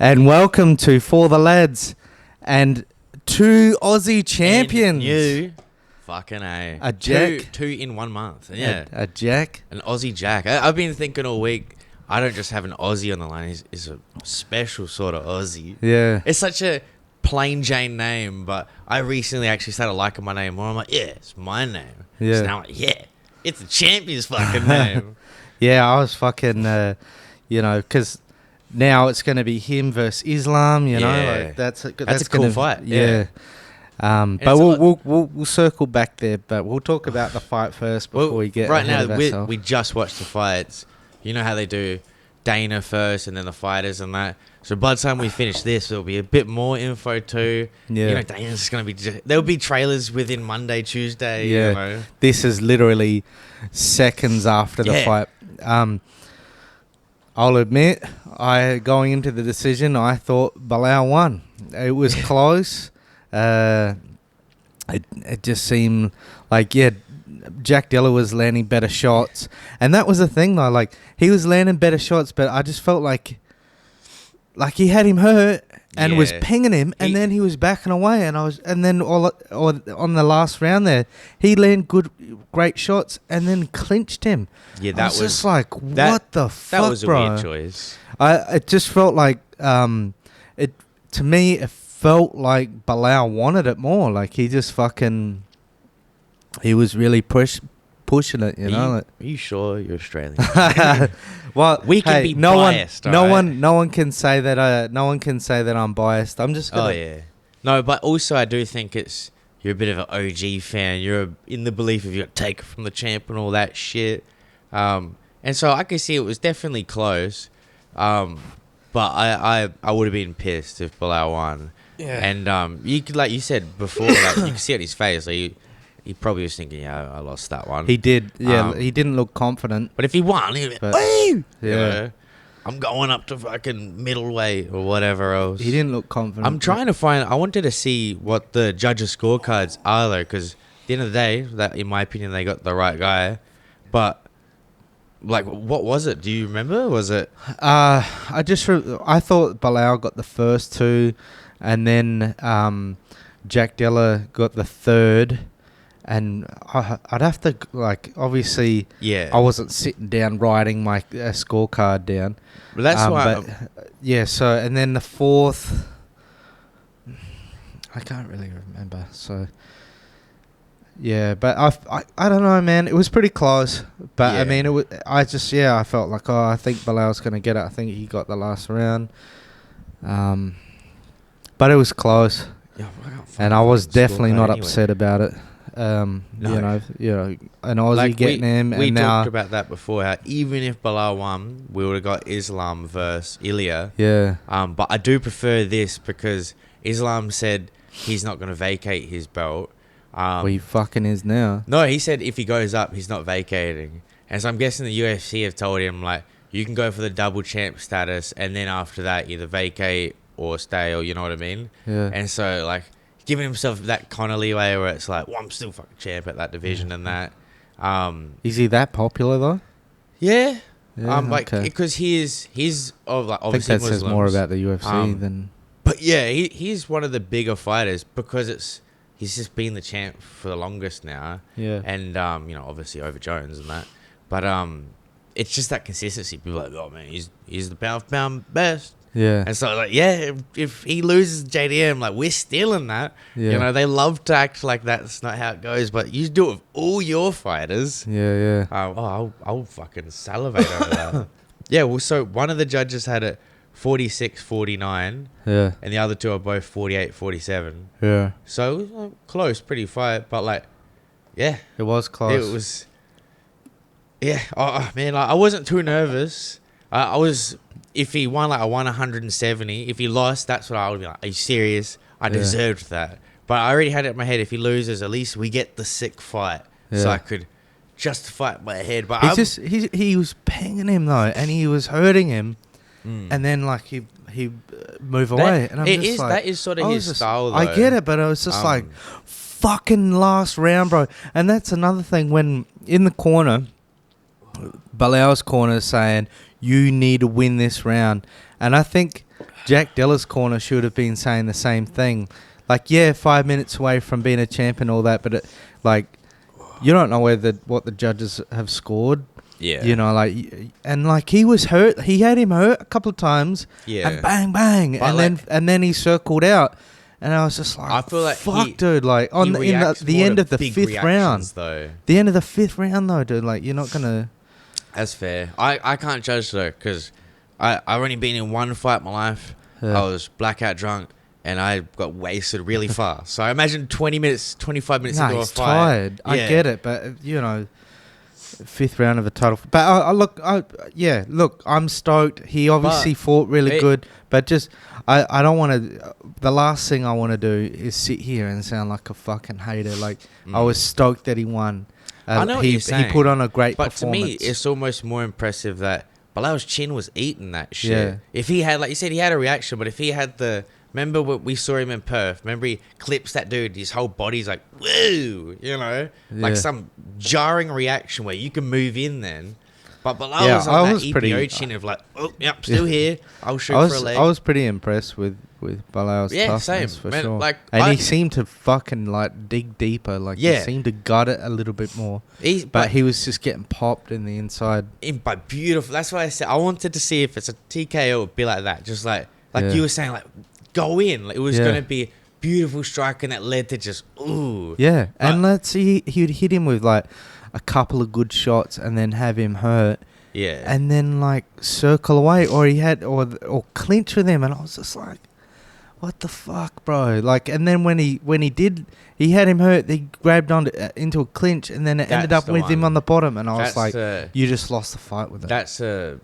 And welcome to For the Lads and two Aussie champions. And you, fucking A Jack. Two in 1 month. Yeah. A Jack. An Aussie Jack. I've been thinking all week, I don't just have an Aussie on the line. He's a special sort of Aussie. Yeah. It's such a plain Jane name, but I recently actually started liking my name more. I'm like, yeah, it's my name. Yeah. So now I'm like, yeah, it's a champion's fucking name. Yeah, I was fucking, because now it's going to be him versus Islam, you know. Yeah. Like that's a cool fight. Yeah. But we'll circle back there, but we'll talk about the fight first before we get right ahead now. of ourselves. We just watched the fights. You know how they do Dana first and then the fighters and that. So by the time we finish this, there'll be a bit more info too. Yeah. You know, Dana's going to be... There'll be trailers within Monday, Tuesday. Yeah. You know. This is literally seconds after the fight. I'll admit, going into the decision, I thought Bilal won. It was close. It just seemed like, Jack Dilla was landing better shots. And that was the thing, though. Like, he was landing better shots, but I just felt like he had him hurt and was pinging him, and then he was backing away. And then on the last round there, he landed great shots and then clinched him. Yeah, that was just like, what the fuck, that was bro? a weird choice. It just felt like, to me, it felt like Bilal wanted it more. Like, he just fucking... He was really pushing it, you know. Are you sure you're Australian? Well, we can be biased. No one can say that. No one can say that I'm biased. I'm just. Gonna, No, but also I do think you're a bit of an OG fan. You're in the belief of you're taken from the champ and all that shit. And so I can see it was definitely close. But I would have been pissed if Bilal won. Yeah. And you could, like you said before, like you can see on his face, like he probably was thinking, yeah, I lost that one. He did, yeah. He didn't look confident. But if he won, he'd be like, yeah. You know, I'm going up to fucking middleweight or whatever else. He didn't look confident. I'm trying to I wanted to see what the judges' scorecards are, though, because at the end of the day, that in my opinion, they got the right guy. But, like, what was it? Do you remember? Was it? I thought Bilal got the first two, and then Jack Dilla got the third. And I'd have to, like, obviously, I wasn't sitting down writing my scorecard down. Well, that's why. So, and then the fourth, I can't really remember. So, yeah, but I don't know, man. It was pretty close. But, I mean, I felt like, I think Bilal's going to get it. I think he got the last round. But it was close. And I was definitely not upset about it. No. an Aussie getting him. We talked about that before. How even if Bilal won, we would have got Islam versus Ilya. Yeah. But I do prefer this because Islam said he's not going to vacate his belt. Well, he fucking is now. No, he said if he goes up, he's not vacating. And so I'm guessing the UFC have told him, like, you can go for the double champ status, and then after that, either vacate or stay, or you know what I mean? Yeah. And so, like, giving himself that kind of leeway where it's like, well, I'm still fucking champ at that division and that. Is he that popular though? Yeah. Because he's obviously I think that Muslims. says more about the UFC than. But yeah, he's one of the bigger fighters because he's just been the champ for the longest now. Yeah. And obviously over Jones and that, but it's just that consistency. People are like, oh man, he's the pound for pound best. Yeah. And so, like, if he loses JDM, like, we're stealing that. Yeah. You know, they love to act like that's not how it goes, but you do it with all your fighters. Yeah, I'll fucking salivate over that. Yeah, well, so one of the judges had it 46-49. Yeah. And the other two are both 48-47. Yeah. So, it was close, pretty fight, but, like, yeah. It was close. It was, yeah. Oh, man, like, I wasn't too nervous. I was... If he won, like, I won 170. If he lost, that's what I would be like, are you serious? I deserved that. But I already had it in my head. If he loses, at least we get the sick fight. Yeah. So I could justify it in my head. But he was pinging him, though, and he was hurting him. And then, like, he move away. And I'm just like... That is sort of his style, though. I get it, but I was just like, fucking last round, bro. And that's another thing. When in the corner, Bilal's corner is saying... You need to win this round. And I think Jack Della's corner should have been saying the same thing. Like, yeah, 5 minutes away from being a champ and all that, but you don't know what the judges have scored. Yeah. You know, and he was hurt. He had him hurt a couple of times. Yeah. And bang, bang, and then he circled out, and I was just like, I feel like fuck, dude. Like he reacts the more end to of the big fifth round, though. the end of the fifth round, though, dude. Like, you're not gonna. That's fair. I can't judge though, because I've only been in one fight in my life. Yeah. I was blackout drunk and I got wasted really fast. So I imagine 25 minutes into a He's fight. tired. I get it, but fifth round of a title. But look, I'm stoked. He obviously fought really good, but just I don't want to. The last thing I want to do is sit here and sound like a fucking hater. Like, I was stoked that he won. I know what you're saying. He put on a great But performance. to me, it's almost more impressive that Bilal's chin was eating that shit. Yeah. If he had, like you said, he had a reaction, but if he had remember what we saw him in Perth? Remember he clips that dude, his whole body's like, woo, like some jarring reaction where you can move in then. But Bilal was on that EPO chin of like, oh, yep, still here. I'll shoot for a leg. I was pretty impressed with Bilal's toughness, for sure. And he seemed to fucking dig deeper. Like, he seemed to gut it a little bit more. But he was just getting popped in the inside. But beautiful. That's why I said I wanted to see if it's a TKO, it would be like that. Just like you were saying, like, go in. Like, it was going to be a beautiful strike, and that led to just, ooh. Yeah. And let's see, he'd hit him with like a couple of good shots and then have him hurt. Yeah. And then like circle away, or he had or clinch with him, and I was just like, what the fuck, bro? Like, and then when he did, he had him hurt. They grabbed into a clinch, and then it ended up with him on the bottom, and I was like, you just lost the fight with it. That's the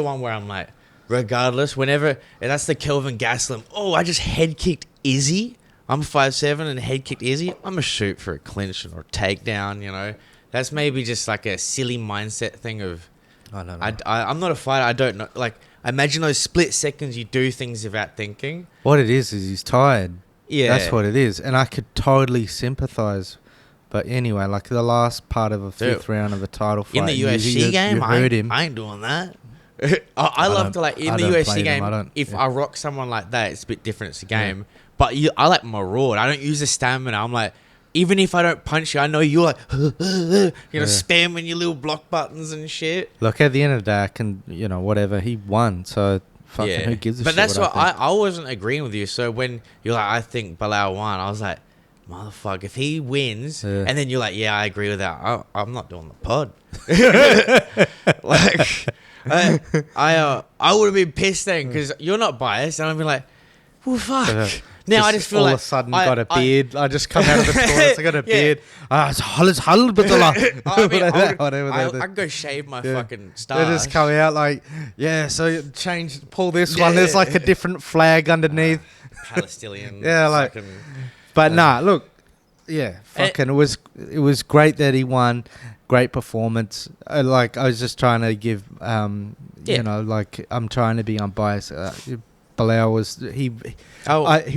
one where I'm like, regardless, whenever, and that's the Kelvin Gastelum. Oh, I just head kicked Izzy. I'm 5'7" and head kicked Izzy. I'm gonna shoot for a clinch or a takedown. That's maybe just like a silly mindset thing of. I don't know. I'm not a fighter. I don't know. Like, imagine those split seconds you do things without thinking. What it is he's tired. Yeah. That's what it is. And I could totally sympathise. But anyway, like the last part of a fifth round of a title fight. In the UFC game, you heard him. I ain't doing that. I love to, like, in the UFC game, if I rock someone like that, it's a bit different. It's a game. Yeah. But I like maraud. I don't use the stamina. I'm like, even if I don't punch you, I know you're like, spamming your little block buttons and shit. Look, at the end of the day, I can, whatever. He won, so fucking who gives a shit? But that's what I wasn't agreeing with you. So when you're like, I think Bilal won, I was like, motherfucker, if he wins, and then you're like, yeah, I agree with that. I'm not doing the pod. Like, I would have been pissed then, because you're not biased, and I'd be like, well, fuck. Now I just feel like all of a sudden got a beard. I just come out of the toilet. I got a beard. It's hull, but I can go shave my fucking stars. They just come out like, so pull this one. There's like a different flag underneath. Palestinian. But nah, look, fucking. It was great that he won. Great performance. I was just trying to give, I'm trying to be unbiased. Bilal was he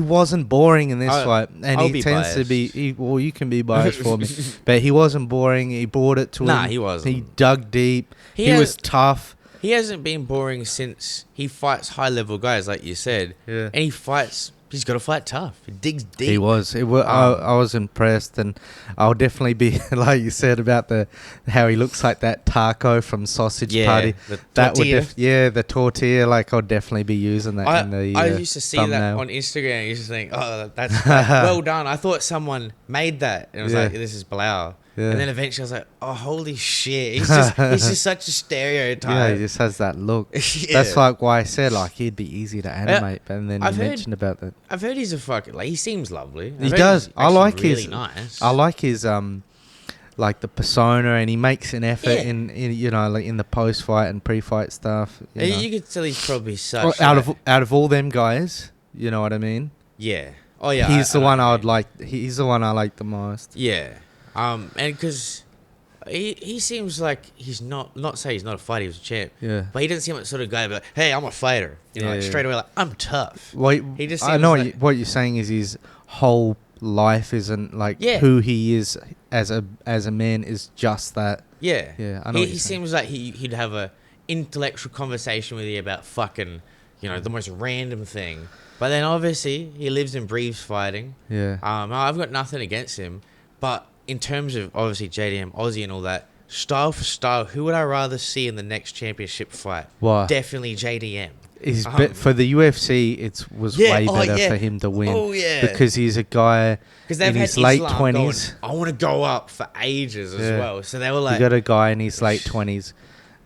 wasn't boring in this fight, and he tends biased. To be. Well, you can be biased for me, but he wasn't boring. He brought it to him. Nah, he wasn't. He dug deep. He was tough. He hasn't been boring since he fights high level guys, like you said. Yeah, and he fights. He's got to fight tough. He digs deep. He was. I was impressed, and I'll definitely be like you said about how he looks like that taco from Sausage Party. That the tortilla. Like, I'll definitely be using that in the I used to see thumbnail. that on Instagram. I used to think, oh, that's well done. I thought someone made that, and it was like, this is Bilal. Yeah. And then eventually I was like, oh, holy shit. He's just such a stereotype. Yeah, he just has that look. That's like why I said, like, he'd be easy to animate. And then you mentioned about that. I've heard he's a fucking, like, he seems lovely. He does. I like really nice. I like his, like, the persona, and he makes an effort in like in the post-fight and pre-fight stuff. You could tell he's probably such... Out of all them guys, you know what I mean? Yeah. Oh, yeah. He's the one I would like. He's the one I like the most. Yeah. And because he seems like he's not say he's not a fighter, he's a champ. Yeah. But he doesn't seem like the sort of guy like, hey, I'm a fighter. Straight away like, I'm tough. Well, he just I know what you're saying is his whole life isn't like who he is as a man is just that. Yeah. Yeah. I know he seems like he'd have a intellectual conversation with you about fucking the most random thing. But then obviously he lives and breathes fighting. Yeah. I've got nothing against him, but in terms of obviously JDM, Aussie, and all that, style for style, who would I rather see in the next championship fight? Why? Definitely JDM. For the UFC, it was way better for him to win. Oh, yeah. Because he's a guy in his late 20s. I want to go up for ages as well. So they were like... You got a guy in his late 20s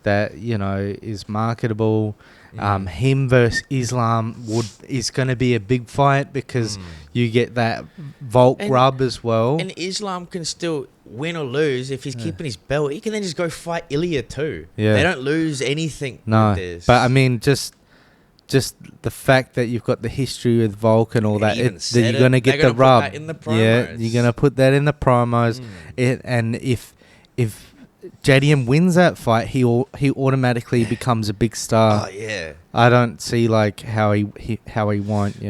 that, is marketable. Him versus Islam is going to be a big fight because you get that Volk rub as well. And Islam can still win or lose if he's keeping his belt. He can then just go fight Ilya too. Yeah. They don't lose anything with this. But I mean, just the fact that you've got the history with Volk and all that, that you're going to get the rub. Put that in the promos. Yeah, you're going to put that in the promos. And if JDM wins that fight, he automatically becomes a big star. Oh yeah. I don't see how he won't.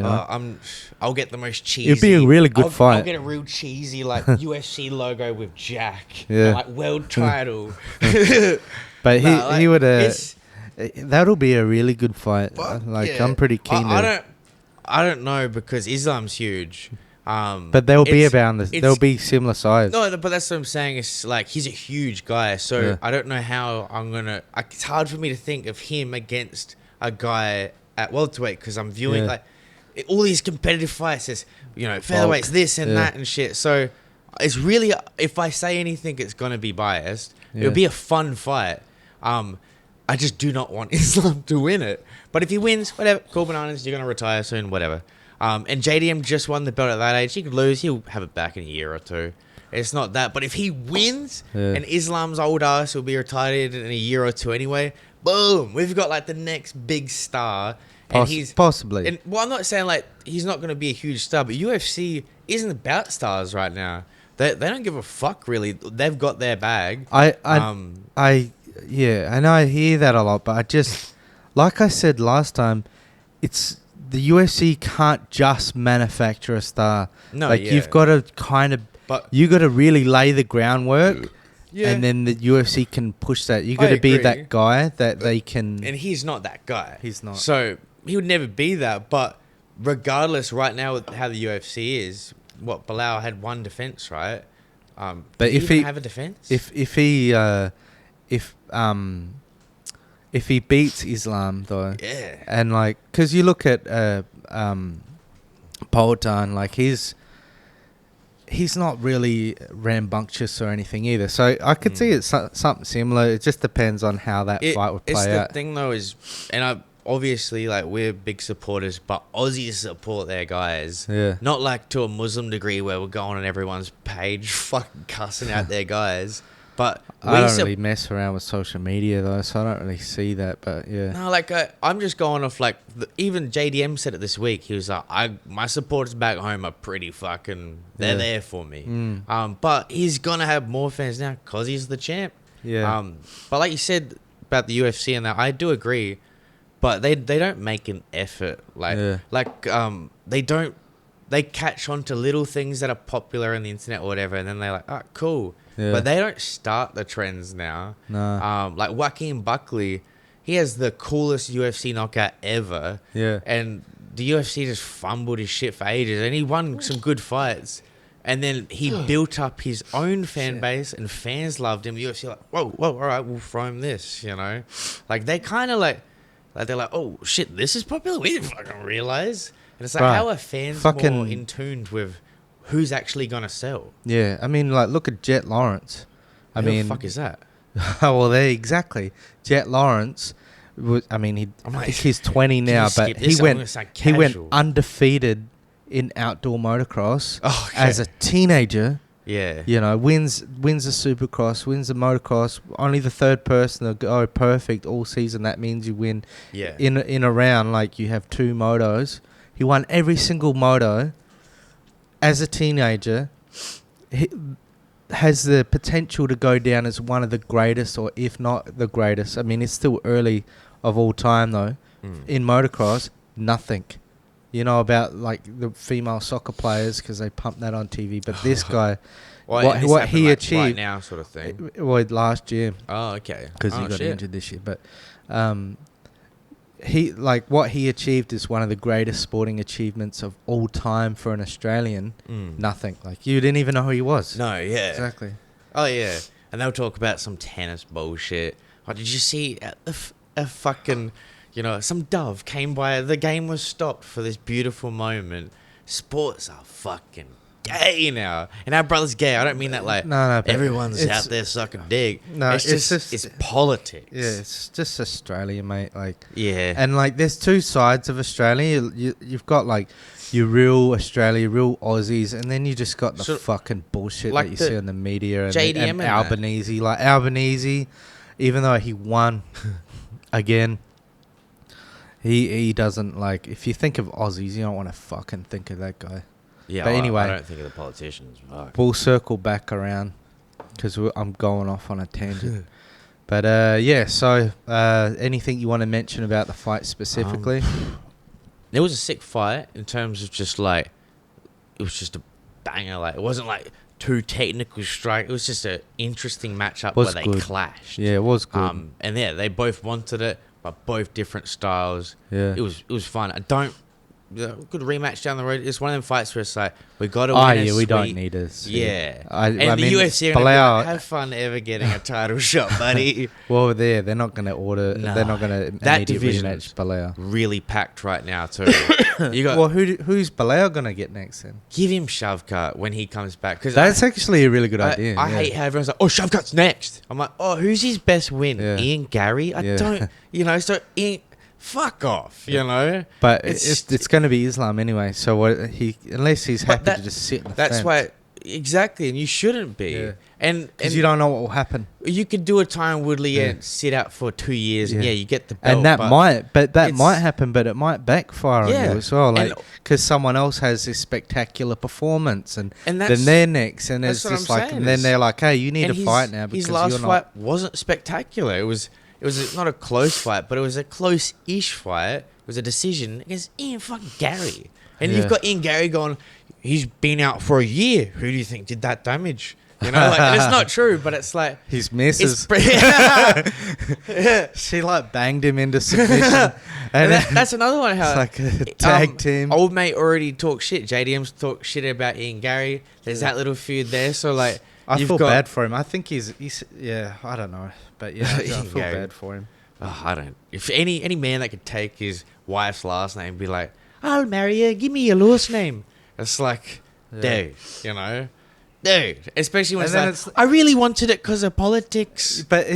I'll get the most cheesy. It'd be a really good fight. I'll get a real cheesy UFC logo with Jack. Yeah. World title. But he would. That'll be a really good fight. I'm pretty keen. I don't know because Islam's huge. But they'll be similar size. No, but that's what I'm saying. It's he's a huge guy, so I don't know how I'm gonna. It's hard for me to think of him against a guy at welterweight because I'm viewing all these competitive fights as featherweights, this and that and shit. So it's really, if I say anything, it's gonna be biased. It'll be a fun fight. I just do not want Islam to win it. But if he wins, whatever, cool bananas, you're going to retire soon, whatever. And JDM just won the belt at that age. He could lose. He'll have it back in a year or two. It's not that. But if he wins and Islam's old ass will be retired in a year or two anyway, boom, we've got the next big star. And he's possibly. And I'm not saying he's not going to be a huge star, but UFC isn't about stars right now. They don't give a fuck really. They've got their bag. Yeah, and I hear that a lot, but I just, like I said last time, it's the UFC can't just manufacture a star. No, you've got to you got to really lay the groundwork, and then the UFC can push that. You got to be that guy that they can. And he's not that guy. He's not. So he would never be that. But regardless, right now with how the UFC is, Bilal had one defense, right? But if he have a defense, if he beats Islam though, and because you look at Poltan, he's not really rambunctious or anything either. So I could see it's something similar. It just depends on how that fight would play out. The thing though is, and obviously we're big supporters, but Aussies support their guys. Yeah. Not to a Muslim degree where we're going on everyone's page fucking cussing out their guys. But I don't really mess around with social media though, so I don't really see that. But yeah, no, I'm just going off even JDM said it this week. He was my supporters back home are pretty fucking. They're there for me. But he's gonna have more fans now because he's the champ. Yeah. But like you said about the UFC and that, I do agree. But they don't make an effort. They don't. They catch on to little things that are popular on the internet or whatever, and then they're like, cool. Yeah. But they don't start the trends now. No. Joaquin Buckley, he has the coolest UFC knockout ever. Yeah. And the UFC just fumbled his shit for ages, and he won some good fights. And then he built up his own fan base, and fans loved him. The UFC whoa, all right, we'll throw him this, They kind of they're like, oh shit, this is popular. We didn't fucking realize. And it's how are fans more in tune with who's actually gonna sell? Yeah, I mean, look at Jet Lawrence. Who the fuck is that? Well, exactly. Jet Lawrence was. I mean, I think he's 20 now, but he went undefeated in outdoor motocross as a teenager. Yeah, wins the Supercross, wins the motocross. Only the third person to go perfect all season. That means you win. Yeah. In a round, you have two motos. He won every single moto. As a teenager, he has the potential to go down as one of the greatest, or if not the greatest. I mean, it's still early of all time, though. In motocross, nothing. You know about the female soccer players because they pump that on TV. But this guy, what he achieved right now, sort of thing. Last year. Oh, okay. Because he got injured this year. But he like what he achieved is one of the greatest sporting achievements of all time for an Australian. Nothing. Like, you didn't even know who he was. No, yeah. Exactly. Oh, yeah. And they'll talk about some tennis bullshit. Oh, did you see a fucking, some dove came by, the game was stopped for this beautiful moment. Sports are fucking gay now. And our brother's gay. I don't mean that like No, but everyone's out there sucking dick. No, it's just it's politics. Yeah, it's just Australia, mate. Like, yeah. and like, there's two sides of Australia. You've got like your real Australia, real Aussies, and then you just got the fucking bullshit like that you see on the media and, JDM and Albanese. Like Albanese, even though he won again, he doesn't like. If you think of Aussies, you don't want to fucking think of that guy. Yeah, but anyway, I don't think of the politicians. Fuck. We'll circle back around because I'm going off on a tangent. But yeah, so anything you want to mention about the fight specifically? It was a sick fight in terms of just like, it was just a banger. Like, it wasn't like two technical strikes. It was just an interesting matchup where they clashed. Yeah, it was good. And yeah, they both wanted it, but both different styles. Yeah, it was fun. Good rematch down the road. It's one of them fights where it's like, we got to win. Yeah, we don't need this. Yeah. I the mean, UFC are Bilal, have fun ever getting a title shot, buddy. Well, they're not going to order. No. They're not going to That division rematch Bilal. Really packed right now too. You got well, who's Bilal going to get next then? give him Shavkat when he comes back, because That's actually a really good idea. I hate how everyone's like, oh, Shavkat's next. I'm like, oh, who's his best win? Yeah. Ian Gary? I don't. So Ian, fuck off. But it's going to be Islam anyway. So unless he's happy to just sit in the that's fence. why. Exactly, and you shouldn't be. Yeah. And you don't know what will happen. You could do a Tyron Woodley and sit out for 2 years, and you get the belt. And that might happen, but it might backfire on you as well. Like, because someone else has this spectacular performance, and then they're next, and it's just like, and then they're like, hey, you need to fight now because his last fight wasn't spectacular. It was not a close fight, but it was a close-ish fight. It was a decision against Ian fucking Gary, and you've got Ian Gary going, he's been out for a year. Who do you think did that damage? And it's not true, but it's like his missus. Yeah. She like banged him into submission, and that's another one. How it's like a tag team. Old mate already talked shit. JDM's talked shit about Ian Gary. There's that little feud there. So like, I feel bad for him. I think he's I don't know, but yeah, I feel bad for him. Oh, I don't. If any man that could take his wife's last name and be like, I'll marry you. Give me your last name. It's like, dude, especially when it's like, I really wanted it because of politics. But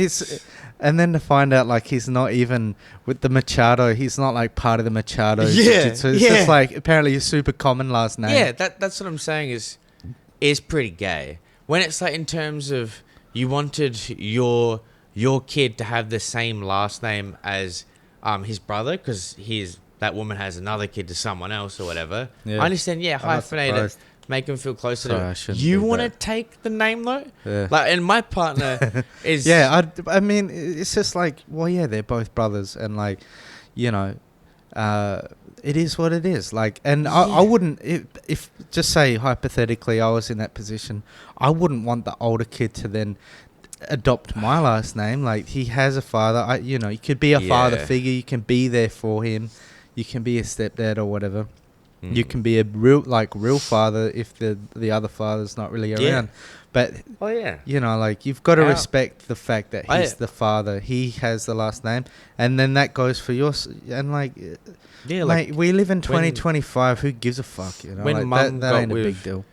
and then to find out like he's not even with the Machado, he's not like part of the Machado jiu-jitsu. It's just like apparently a super common last name. Yeah, that's what I'm saying is pretty gay. When it's like in terms of you wanted your kid to have the same last name as his brother because that woman has another kid to someone else or whatever. Yeah. I understand, hyphenate it, make him feel closer to it. You want to take the name though? Yeah. Like, and my partner is... Yeah, I mean, it's just like, well, yeah, they're both brothers and like, it is what it is. Like, and I wouldn't, if just say hypothetically I was in that position, I wouldn't want the older kid to then adopt my last name. Like, he has a father. You could be a father figure. You can be there for him. You can be a stepdad or whatever. You can be a real father if the other father's not really around. But like, you've got to respect the fact that he's the father. He has the last name, and then that goes for yours. And like, mate, we live in 2025. Who gives a fuck? When Mum that ain't a big deal.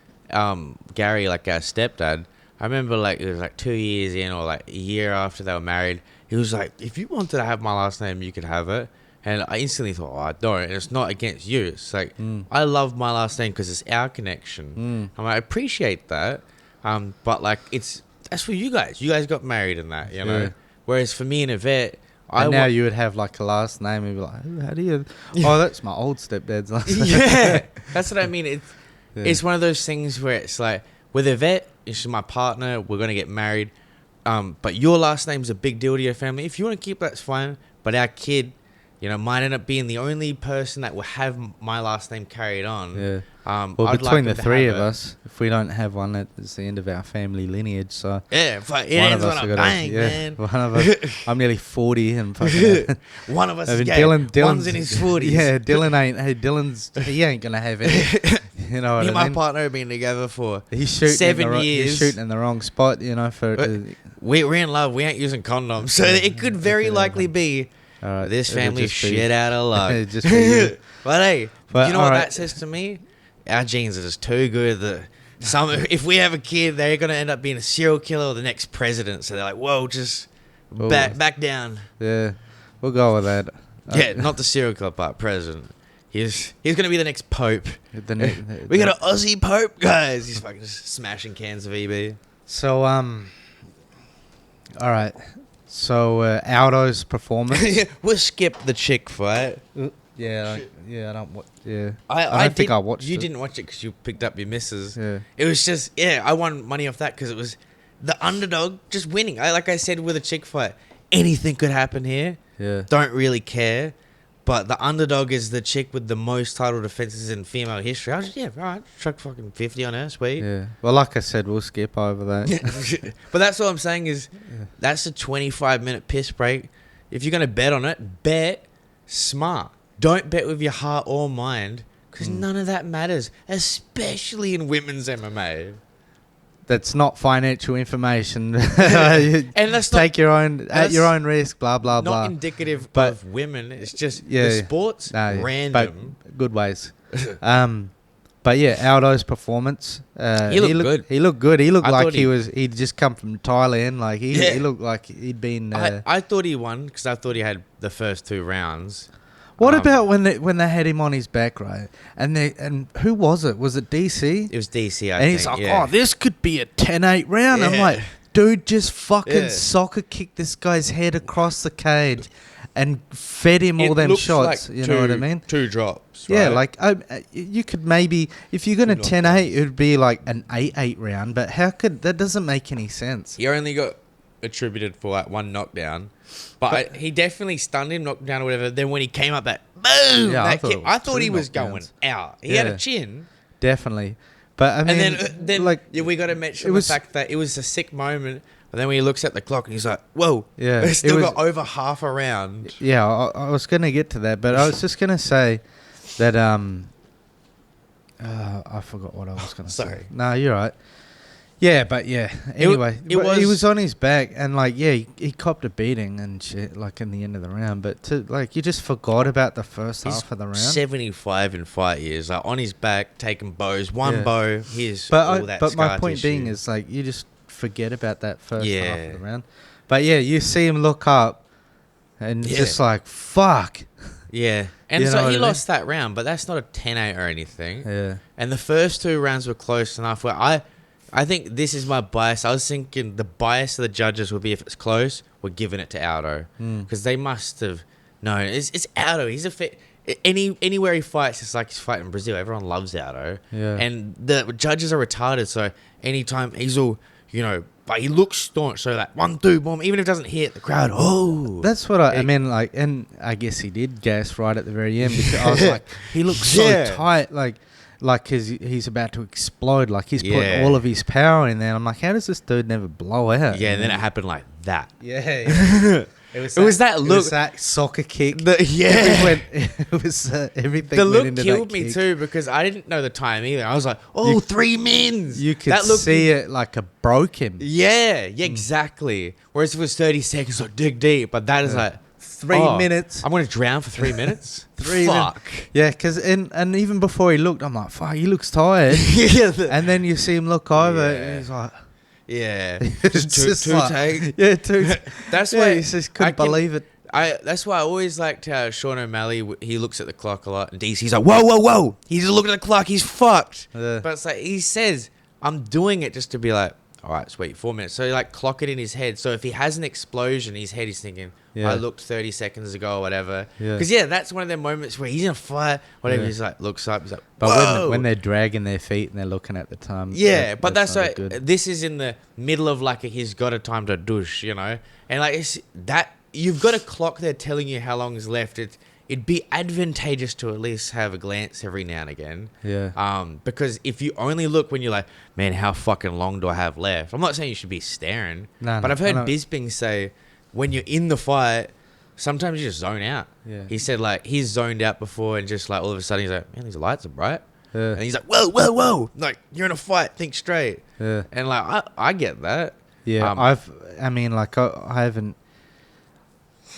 Gary, like our stepdad, I remember like it was like 2 years in or like a year after they were married. He was like, if you wanted to have my last name, you could have it. And I instantly thought, I don't. And it's not against you. It's like, I love my last name because it's our connection. I appreciate that. But like, that's for you guys. You guys got married in that, know. Whereas for me and Yvette, now you would have like a last name and be like, how do you? Oh, that's my old stepdad's last name. Yeah, that's what I mean. It's one of those things where it's like, with Yvette, she's my partner. We're gonna get married. But your last name's a big deal to your family. If you want to keep that's fine. But our kid, you know, might end up being the only person that will have my last name carried on. Yeah. I'd Well, like between them the to three have of it. us, if we don't have one, it's the end of our family lineage. So Yeah, fuck, it one ends of when us I'm have got dying, to, man. one of us. I'm nearly 40 and fucking. One of us I is mean, gay. One's Dylan's in his 40s. Yeah, Dylan ain't. Hey, he ain't gonna have it. You know what Me I and my mean? partner have been together for He's shooting 7 He's years. shooting in the wrong spot. You know, for We're in love. We ain't using condoms. So it could very likely be all right, this it'll family just be- shit out of luck. it'll just be you. But hey, But, you know what alright. that says to me? Our genes are just too good that if we have a kid, they're gonna end up being a serial killer or the next president. So they're like, whoa, just Whoa. back down. Yeah, we'll go with that. Yeah, not the serial killer part, president. He's gonna be the next pope. We got an Aussie pope, guys. He's fucking just smashing cans of EB. So all right. So Aldo's performance. We'll skip the chick fight. Yeah, I don't. Yeah, I don't think did- I watched. You it. didn't watch it because you picked up your missus. Yeah. It was just I won money off that because it was the underdog just winning. Like I said with a chick fight, anything could happen here. Yeah. Don't really care. But the underdog is the chick with the most title defenses in female history. I was all right, chuck fucking 50 on her, sweet. Yeah. Well, like I said, we'll skip over that. But that's what I'm saying is that's a 25-minute piss break. If you're going to bet on it, bet smart. Don't bet with your heart or mind because none of that matters, especially in women's MMA. That's not financial information. And that's not, Take your own at your own risk. Blah blah not blah. indicative But- of women. It's just Yeah, the yeah. sport's No, random. but good ways. But yeah, Aldo's performance. He looked good. He looked good. He looked I like thought he'd just come from Thailand. Like he looked like he'd been. I thought he won because I thought he had the first 2 rounds. What about when they had him on his back, right? And who was it? Was it DC? It was DC, I And think. he's like, yeah. oh, this could be a 10-8 round. I'm Yeah. like, dude, just fucking Yeah. soccer kick this guy's head across the cage and fed him all It them looks shots. like you know what I mean? 2 drops. Yeah, right? like you could maybe, if you're going to 10-8, it would be like an 8-8 round. But how could that doesn't make any sense? He only got attributed for like 1 knockdown. But he definitely stunned him, knocked him down or whatever. Then when he came up, that boom! Yeah, I thought he was knockdowns. going out. He had Yeah. a chin. Definitely. But I mean, And then like, we got to mention it was- the fact that it was a sick moment. But then when he looks at the clock and he's like, whoa, Yeah, we it still was- got over half a round. yeah, I was going to get to that, but I was just going to say that I forgot what I was going to say. Sorry. No, you're right. Yeah, but yeah. Anyway, it but he was- was on his back, and like, yeah, he copped a beating and shit, like in the end of the round. But you just forgot about the first He's half of the round. 75 in fight years, like on his back, taking bows. One Yeah. bow, here's But all that but my scar point tissue. being is like you just forget about that first half Yeah. of the round. But yeah, you see him look up, and Yeah. just like fuck. Yeah. And You know so what he I mean? lost that round, but that's not a 10-8 or anything. Yeah. And the first 2 rounds were close enough where I think this is my bias. I was thinking the bias of the judges would be if it's close, we're giving it to Aldo. Because they must have known. It's Aldo. He's anywhere he fights, it's like he's fighting in Brazil. Everyone loves Aldo. Yeah. And the judges are retarded, so anytime he's all, but he looks staunch. So like 1, 2, boom. Even if it doesn't hit the crowd, oh. That's what I mean, like, and I guess he did gas right at the very end because I was like, he looks so Yeah. tight, like he's about to explode, like he's put Yeah. all of his power in there. I'm like, how does this dude never blow out? Yeah, and then it happened like that. Yeah. It was that look- It was that soccer kick. Yeah. It was everything. The went look into killed that me kick. too because I didn't know the time either. I was like, oh, 3 mins. You could that looked- see it like it broke him. Yeah, exactly. Whereas if it was 30 seconds, like dig deep. But that is like 3 minutes. I'm going to drown for 3 minutes? 3 Fuck. Yeah, because and even before he looked, I'm like, fuck, he looks tired. yeah, And then you see him look over, Yeah. and he's like, yeah. it's Just two like- take. Yeah, two. That's yeah, why he just couldn't believe it. That's why I always liked how Sean O'Malley, he looks at the clock a lot. And DC's like, whoa, whoa, whoa. He's just looking at the clock. He's fucked. Yeah. But it's like, he says, I'm doing it just to be like, all right, sweet, 4 minutes. So he like clock it in his head. So if he has an explosion in his head, he's thinking, Yeah. I looked 30 seconds ago or whatever. Yeah. Because that's one of them moments where he's in a fight, whatever. Yeah. He's like, looks up, he's like, But whoa. when they're dragging their feet and they're looking at the time, Yeah, but that's not like good. this is in the middle of like he's got a time to douche, and like it's that you've got a clock there telling you how long is left. it'd be advantageous to at least have a glance every now and again. Yeah. Because if you only look when you're like, man, how fucking long do I have left? I'm not saying you should be staring, but I've heard Bisping say when you're in the fight, sometimes you just zone out. Yeah. He said like he's zoned out before and just like all of a sudden he's like, man, these lights are bright. Yeah. And he's like, whoa, whoa, whoa. Like, you're in a fight, think straight. Yeah. And like, I get that. Yeah. I haven't.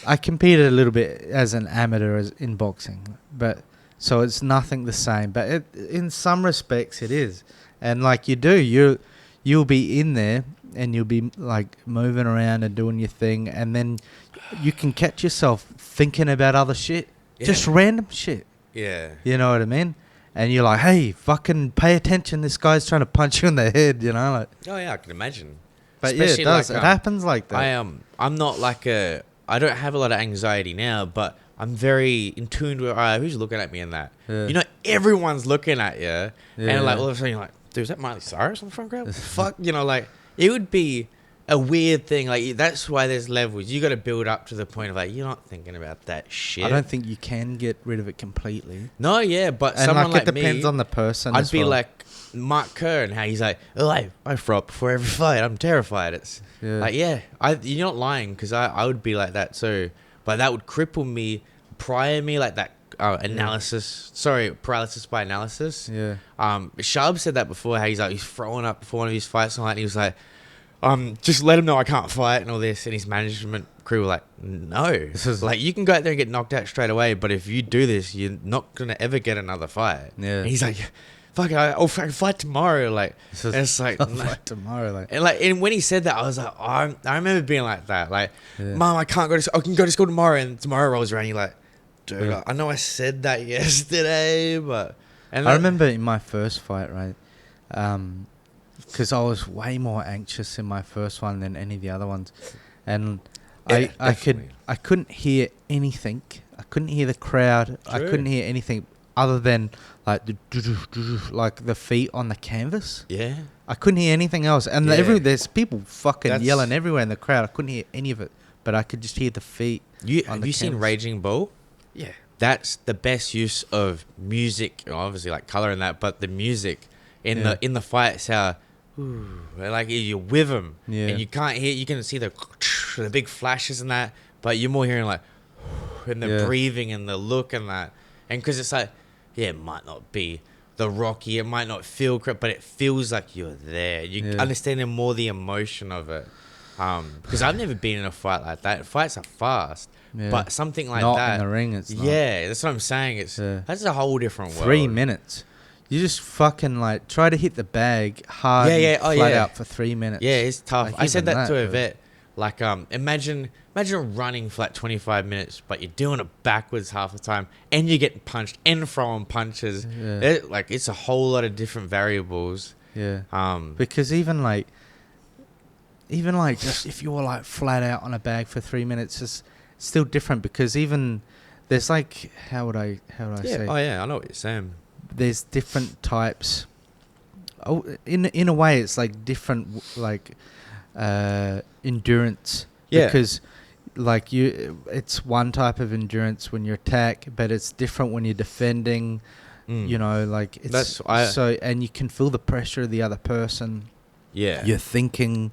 I competed a little bit as an amateur in boxing, but so it's nothing the same. But in some respects, it is. And like you'll be in there and you'll be like moving around and doing your thing, and then you can catch yourself thinking about other shit, just random shit. Yeah. You know what I mean? And you're like, hey, fucking pay attention. This guy's trying to punch you in the head, you know? Like, oh, yeah, I can imagine. But especially yeah, it does. Like, it happens like that. I'm not like I don't have a lot of anxiety now, but I'm very in tune with, all right, who's looking at me in that? Yeah. You know, everyone's looking at you. Yeah. And like all of a sudden you're like, dude, is that Miley Cyrus on the front crowd? Fuck, you know, like it would be a weird thing. Like that's why there's levels. You got to build up to the point of like, you're not thinking about that shit. I don't think you can get rid of it completely. No, yeah, but and someone like it depends on the person. I'd be like Mark Kerr and how he's like, oh, I throw up before every fight. I'm terrified. It's like, yeah, you're not lying because I would be like that too. But that would cripple me, prior me like that analysis. Sorry, paralysis by analysis. Yeah. Sharp said that before. How he's throwing up before one of his fights and he was like, just let him know I can't fight and all this. And his management crew were like, no, this is like you can go out there and get knocked out straight away, but if you do this, you're not gonna ever get another fight. Yeah. And he's like, fuck, I'll fight tomorrow. Like, and it's like, I'll fight tomorrow. Like, and when he said that, I was like, I remember being like that. Like, Mom, I can go to school tomorrow, and tomorrow rolls around. You're like, dude, I know I said that yesterday, but I remember in my first fight, right? Because I was way more anxious in my first one than any of the other ones, and I couldn't hear anything. I couldn't hear the crowd. True. I couldn't hear anything other than like the feet on the canvas. Yeah. I couldn't hear anything else. And there's people fucking yelling everywhere in the crowd. I couldn't hear any of it, but I could just hear the feet. Have you seen Raging Bull? Yeah. That's the best use of music, obviously like color and that, but the music in the fights, how like you're with them and you can't hear, you can see the big flashes and that, but you're more hearing like and the breathing and the look and that. And because it's like, it might not be the Rocky, it might not feel correct, but it feels like you're there. You understand more the emotion of it. Because I've never been in a fight like that. Fights are fast, but something like not that. Not in the ring, it's not. Yeah, that's what I'm saying. It's that's a whole different world. 3 minutes. You just fucking like try to hit the bag hard, flat out for 3 minutes. Yeah, it's tough. Like, I said that to a vet. Like, imagine running for like 25 minutes, but you're doing it backwards half the time, and you're getting punched and throwing punches. Yeah. It's a whole lot of different variables. Yeah. Because even like just if you were like flat out on a bag for 3 minutes, it's still different because even there's like how would I say? Oh yeah, I know what you're saying. There's different types. Oh, in a way, it's like different like endurance. Yeah. Because like it's one type of endurance when you attack, but it's different when you're defending. You know, like it's and you can feel the pressure of the other person. Yeah. You're thinking,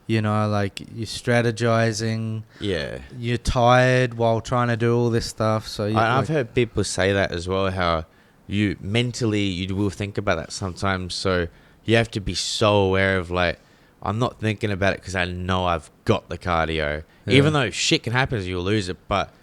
you know, like you're strategizing. Yeah. You're tired while trying to do all this stuff. So I've heard people say that as well, how you will think about that sometimes. So you have to be so aware of like, I'm not thinking about it because I know I've got the cardio. Yeah. Even though shit can happen, you'll lose it, but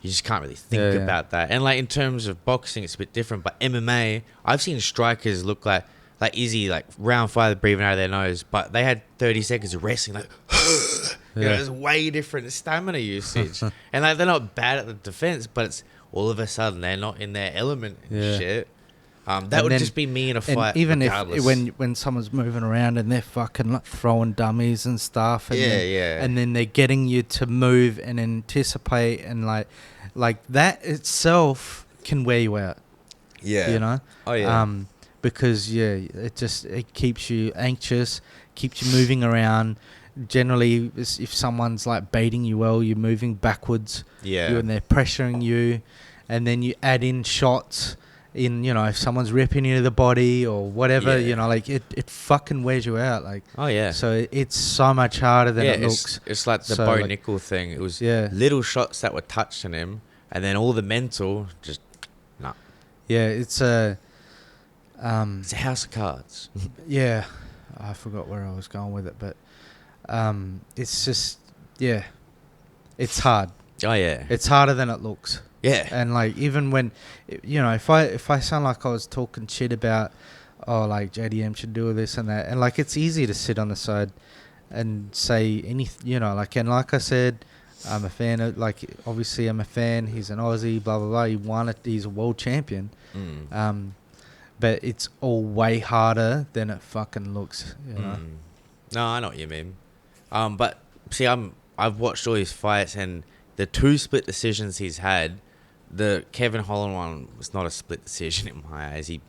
you just can't really think about that. And like in terms of boxing, it's a bit different. But MMA, I've seen strikers look like Izzy, like round 5, breathing out of their nose, but they had 30 seconds of wrestling, like, you know, it's way different stamina usage. And like, they're not bad at the defense, but it's all of a sudden they're not in their element and shit. That would just be me in a fight. Even regardless. if when someone's moving around and they're fucking like throwing dummies and stuff, and and then they're getting you to move and anticipate, and like that itself can wear you out. Yeah, you know. Oh yeah. Because it keeps you anxious, keeps you moving around. Generally, if someone's like baiting you well, you're moving backwards. Yeah, and they're pressuring you. and then you add in shots in, you know, if someone's ripping you to the body or whatever, Yeah. you know, like it fucking wears you out. Like, Oh yeah. so it's so much harder than Yeah, it looks. it's like the So, Bo like- Nickel thing. It was Yeah. little shots that were touching him, and then all the mental just nah. Yeah, it's It's a house of cards. yeah, I forgot where I was going with it, but it's just, yeah, it's hard. Oh yeah. It's harder than it looks. Yeah. And like, even when, you know, if I sound like I was talking shit about, oh, like JDM should do this and that, and like, it's easy to sit on the side and say anything, you know, like, and like I said, I'm a fan of, like, obviously I'm a fan. He's an Aussie, blah blah blah. He won it. He's a world champion. But it's all way harder than it fucking looks. You know. No, I know what you mean. But see, I've watched all his fights, and the 2 split decisions he's had, the Kevin Holland one was not a split decision in my eyes. He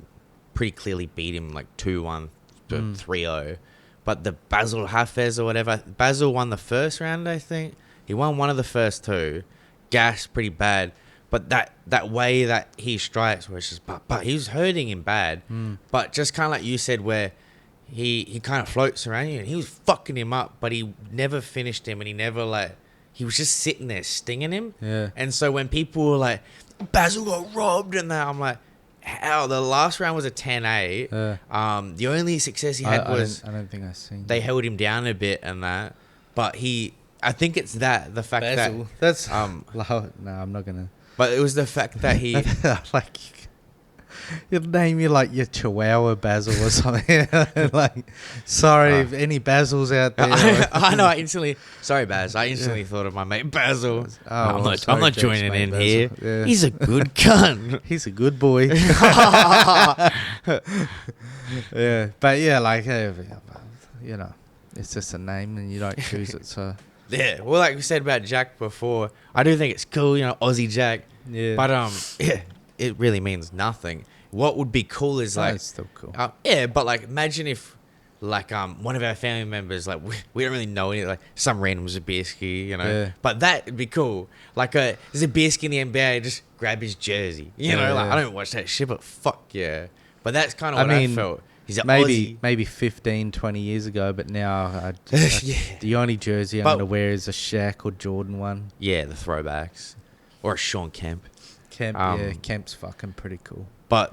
pretty clearly beat him like 2-1 to 3-0. But the Basil Hafez or whatever, Basil won the first round, I think. He won one of the first 2, gassed pretty bad. But that way that he strikes, where it's just, but he was hurting him bad. But just kind of like you said, where he kind of floats around you, and he was fucking him up, but he never finished him, and he never, like, he was just sitting there stinging him. Yeah. And so when people were like, Basil got robbed and that, I'm like, how? The last round was a 10-8. The only success he had was I don't think I've seen. they held him down a bit and that. But I think it's the fact Basil. that That's um. no, I'm not gonna. But it was the fact that he. Like, you'd name you like your Chihuahua Basil or something. Like, sorry if any Basils out there. I know. I instantly. Sorry, Baz. I instantly thought of my mate Basil. Oh, I'm sorry, not Jake's joining mate in Basil. here. Yeah. He's a good cunt. He's a good boy. Yeah, but yeah, like, you know, it's just a name and you don't choose it. So Yeah. Well, like we said about Jack before, I do think it's cool. You know, Aussie Jack. yeah, But yeah, it really means nothing. What would be cool is like, it's still cool. yeah, but like, imagine if like one of our family members, like we don't really know any, like some random Zabierski, you know, Yeah. but that'd be cool. Like a Zabierski in the NBA, just grab his jersey, you know, like yeah. I don't watch that shit, but fuck yeah. But that's kind of what I felt. He's an Aussie. maybe 15, 20 years ago, but now Yeah. the only jersey I'm But- gonna wear is a Shaq or Jordan one. Yeah, the throwbacks, or a Sean Kemp. Kemp's fucking pretty cool. But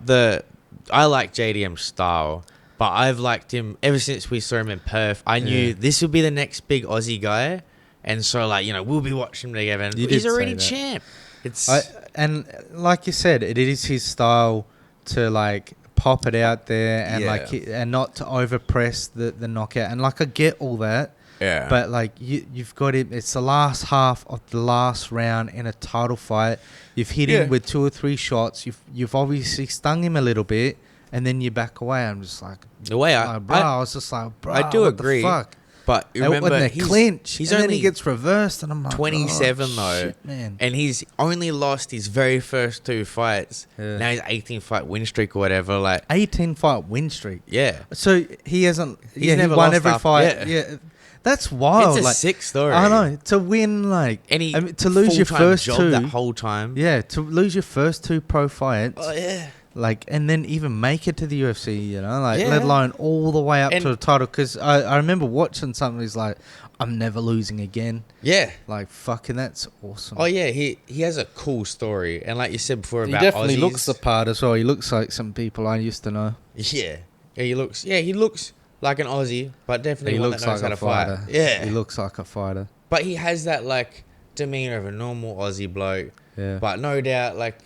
I like JDM's style, but I've liked him ever since we saw him in Perth. I knew this would be the next big Aussie guy, and so like, you know, we'll be watching him together. And You he's did say already that. champ. It's And like you said, it is his style to like pop it out there and and not to overpress the knockout. And like, I get all that. yeah, But like, you've got him. It's the last half of the last round in a title fight. You've hit him with 2 or 3 shots. You've obviously stung him a little bit, and then you back away. I'm just like, the way I was just like, bro, I do what agree. The fuck? But remember, when they clinch, he's and only then he gets reversed, and I'm like, 27 oh, though, shit, man. and he's only lost his very first 2 fights. Yeah. Now he's 18 fight win streak or whatever. Like, 18 fight win streak. yeah, So he hasn't. He's he never won lost every after- fight. yeah. Yeah, that's wild. it's a like, sick story. I know, to win like Any to lose your full-time first job 2. that whole time. Yeah, to lose your first 2 pro fights. Oh yeah. Like, and then even make it to the UFC, you know, like, Yeah. let alone all the way up And- to the title. Because I remember watching something. He's like, I'm never losing again. Yeah. Like, fucking, that's awesome. Oh yeah, he has a cool story, and like you said before He about definitely Aussies, looks the part as well. He looks like some people I used to know. yeah, he looks like an Aussie, but definitely He one looks that knows like how a to fight. fighter. Yeah, He looks like a fighter. but he has that like demeanor of a normal Aussie bloke. Yeah. But no doubt, like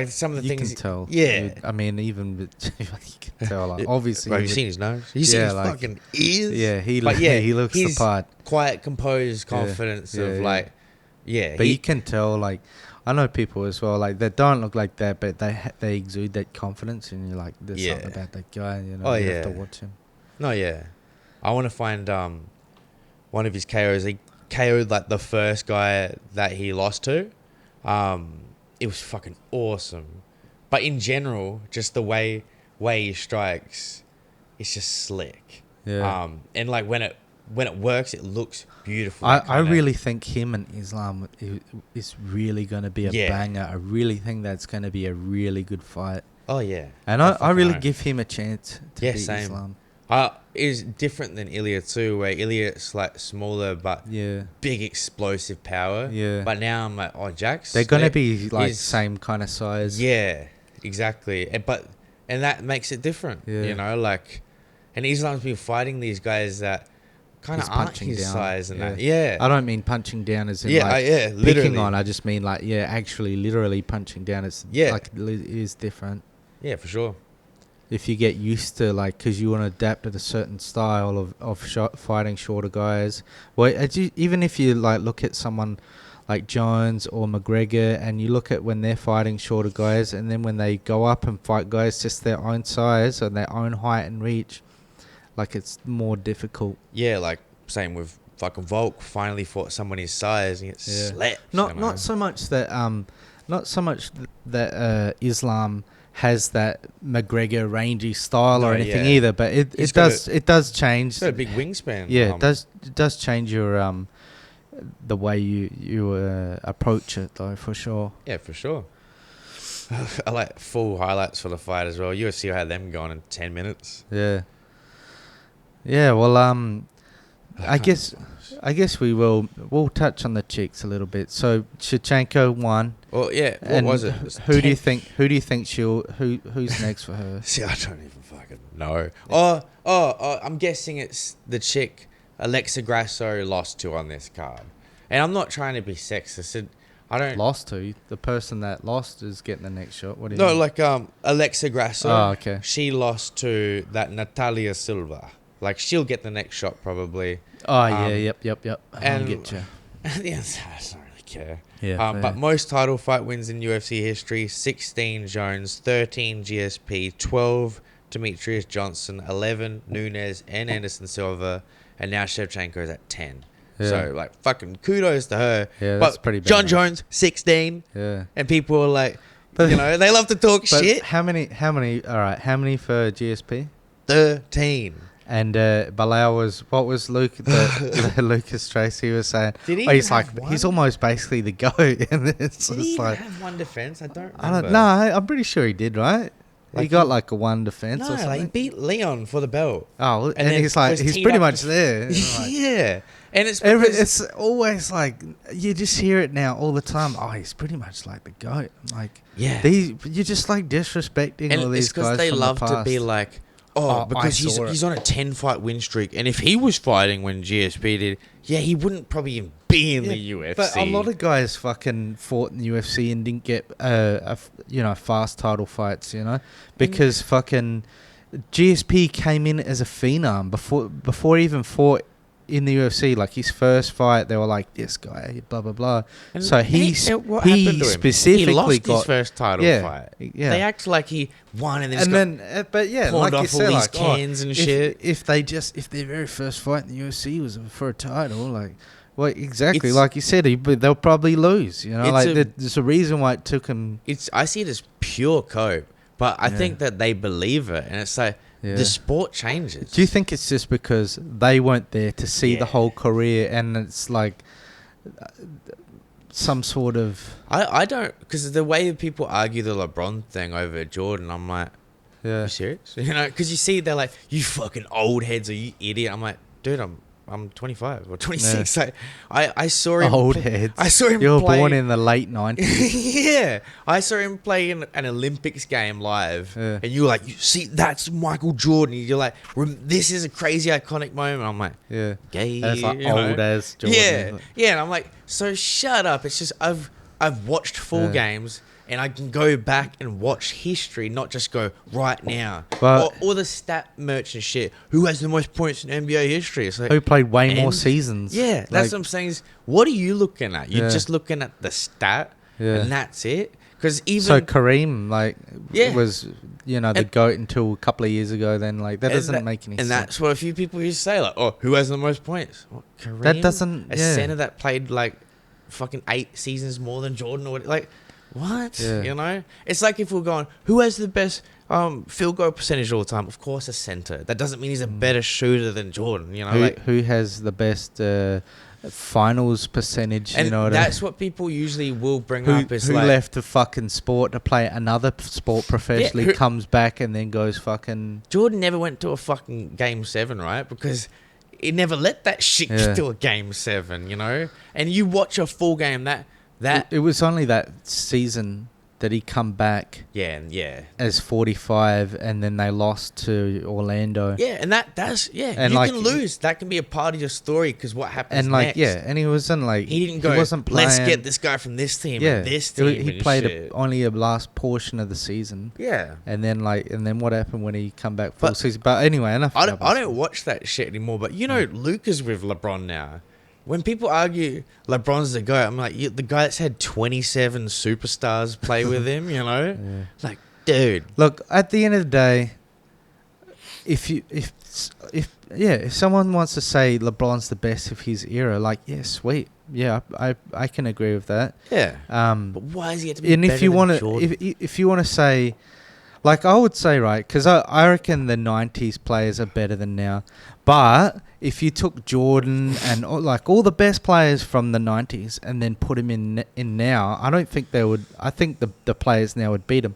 some of the You things. can tell. Yeah. I mean, even with, you can tell. Like, obviously, Bro, have he you would- seen his nose? You seen Yeah, his like- fucking ears? Yeah, he But yeah, he looks the he's part. quiet, composed confidence Yeah, of yeah. like, yeah. But you can tell, like, I know people as well, like, that don't look like that, but they exude that confidence, and you're like, there's Yeah. something about that guy, you know. Oh, you yeah. have to watch him. No, yeah. I want to find one of his KOs. He KO'd like the first guy that he lost to. It was fucking awesome. But in general, just the way he strikes, it's just slick. Yeah. And like when when it works, it looks beautiful. I really think him and Islam is really going to be a banger. I really think that's going to be a really good fight. Oh yeah, and I really give him a chance to beat same. Islam. Is different than Ilya too, where Ilya's like smaller but big explosive power. Yeah. But now I'm like, oh, Jax. They're gonna be like same kind of size. Yeah, exactly. And that makes it different. Yeah. You know, like, and Islam's been fighting these guys that kind of aren't his size and that. Yeah. I don't mean punching down as in literally. picking on. I just mean like actually literally punching down. It's like it is different. Yeah, for sure. If you get used to, like, because you want to adapt to a certain style of fighting shorter guys. Well, even if you, like, look at someone like Jones or McGregor and you look at when they're fighting shorter guys and then when they go up and fight guys just their own size and their own height and reach, like, it's more difficult. Yeah, like, same with fucking Volk. Finally fought someone his size and gets slept. Not so much that Islam has that McGregor rangy style or anything either, but it does change. It's got a big wingspan. Yeah, it does change your the way you approach it though, for sure. Yeah, for sure. I like full highlights for the fight as well. UFC had them going in 10 minutes. Yeah. Yeah. Well, I guess we'll touch on the chicks a little bit. So Shevchenko won. Well, yeah. What was it? Who do you think who's next for her? See, I don't even fucking know. I'm guessing it's the chick Alexa Grasso lost to on this card. And I'm not trying to be sexist. I don't lost to the person that lost is getting the next shot. What do you mean? No, like Alexa Grasso. Oh, okay. She lost to that Natalia Silva. Like, she'll get the next shot probably. Oh, yep. And I get you. I don't really care. Yeah, but most title fight wins in UFC history: 16 Jones, 13 GSP, 12 Demetrius Johnson, 11 Nunes and Anderson Silva, and now Shevchenko's at 10. Yeah. So, like, fucking kudos to her. Yeah, that's pretty bad. John Jones, 16. Yeah. And people are like, you know, they love to talk shit. How many, all right, how many for GSP? 13. And Balao what was Lucas Tracy was saying? Did he he's almost basically the GOAT. And it's did just he like, have one defense? I don't remember. No, I'm pretty sure he did, right? Like he got like a one defense or something. No, he beat Leon for the belt. Oh, and he's like, he's pretty much there. Like, yeah. And it's always like, you just hear it now all the time. Oh, he's pretty much like the GOAT. Like, you're just like disrespecting all these guys. Because they from love the past. to be like, because he's on a 10-fight win streak. And if he was fighting when GSP did, he wouldn't probably even be in the UFC. But a lot of guys fucking fought in the UFC and didn't get fast title fights, because fucking GSP came in as a phenom before he even fought in the UFC. Like, his first fight, they were like, this guy, blah blah blah. And so he specifically lost got his first title fight. Yeah, they act like he won and then like you said, like cans and shit. If their very first fight in the UFC was for a title, like, well, exactly, like you said, they'll probably lose. There's a reason why it took him. I see it as pure cope, but I think that they believe it, and it's like. Yeah. The sport changes. Do you think it's just because they weren't there to see the whole career and it's like some sort of... I don't... Because the way people argue the LeBron thing over Jordan, I'm like, you serious? Because you see, they're like, you fucking old heads, or you idiot. I'm like, dude, I'm 25 or 26. Yeah. I saw him... Old heads. I saw him You were born in the late 90s. Yeah. I saw him play in an Olympics game live. Yeah. And you were like, you see, that's Michael Jordan. You're like, this is a crazy iconic moment. I'm like, gay. That's like old as Jordan. Yeah. Yeah. And I'm like, so shut up. It's just, I've watched full games. And I can go back and watch history, not just go right now. Or the stat merchant shit. Who has the most points in NBA history? It's like, who played way more seasons? Yeah, that's what I'm saying. Is what are you looking at? You're just looking at the stat, and that's it. Because even Kareem, was the GOAT until a couple of years ago. Then that doesn't make any sense. And that's what a few people used to say. Like, who has the most points? Well, Kareem, that doesn't. A center that played like fucking 8 seasons more than Jordan, or like. What? Yeah. It's like if we're going, who has the best field goal percentage all the time. Of course, a center. That doesn't mean he's a better shooter than Jordan. You know, who has the best finals percentage? and You know, that's what people usually will bring who up. Is who like, left the fucking sport to play another sport professionally, who- comes back and then goes fucking. Jordan never went to a fucking game 7, right? Because he never let that shit Yeah. get to a game 7. You know, and you watch a full game that It was only that season that he come back yeah. as 45, and then they lost to Orlando. Yeah, and that's And you like- can lose. That can be a part of your story because what happens And like next. and he wasn't like He didn't go. wasn't playing. Let's get this guy from this team Yeah, and this It wa- team. he and played shit. only a last portion of the season, Yeah, and then what happened when he come back full But- season? But anyway, enough. I don't watch that shit anymore. But you know, Luke is with LeBron now. When people argue LeBron's the GOAT, I'm like, the guy that's had 27 superstars play with him. You know, like, dude. Look, at the end of the day, if someone wants to say LeBron's the best of his era, like, yeah, sweet, yeah, I can agree with that. Yeah. But why is he have to be And better if you than want to, Jordan? if you want to say, like, I would say, right, because I reckon the '90s players are better than now. But if you took Jordan and all the best players from the '90s and then put him in now, I don't think they would. I think the players now would beat him.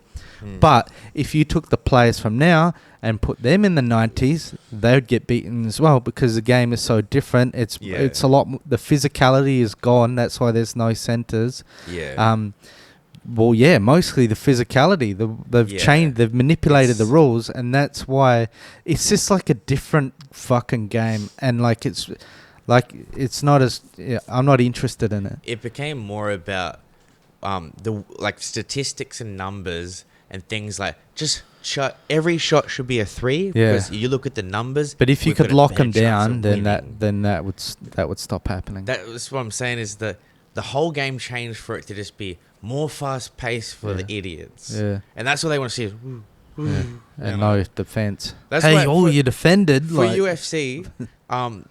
But if you took the players from now and put them in the '90s, they would get beaten as well because the game is so different. It's a lot. The physicality is gone. That's why there's no centers. Yeah. Well, yeah, mostly the physicality. They've changed, they've manipulated the rules, and that's why it's just like a different fucking game. And like it's not as I'm not interested in it. It became more about the like statistics and numbers and things like just every shot should be a 3 because you look at the numbers. But if you we've could got a lock better them chance down, of then winning. that would stop happening. That's what I'm saying is that the whole game changed for it to just be more fast paced for the idiots. Yeah. And that's what they want to see is woo, woo, And you know. no defense. That's Hey, why you defended. for Like, UFC,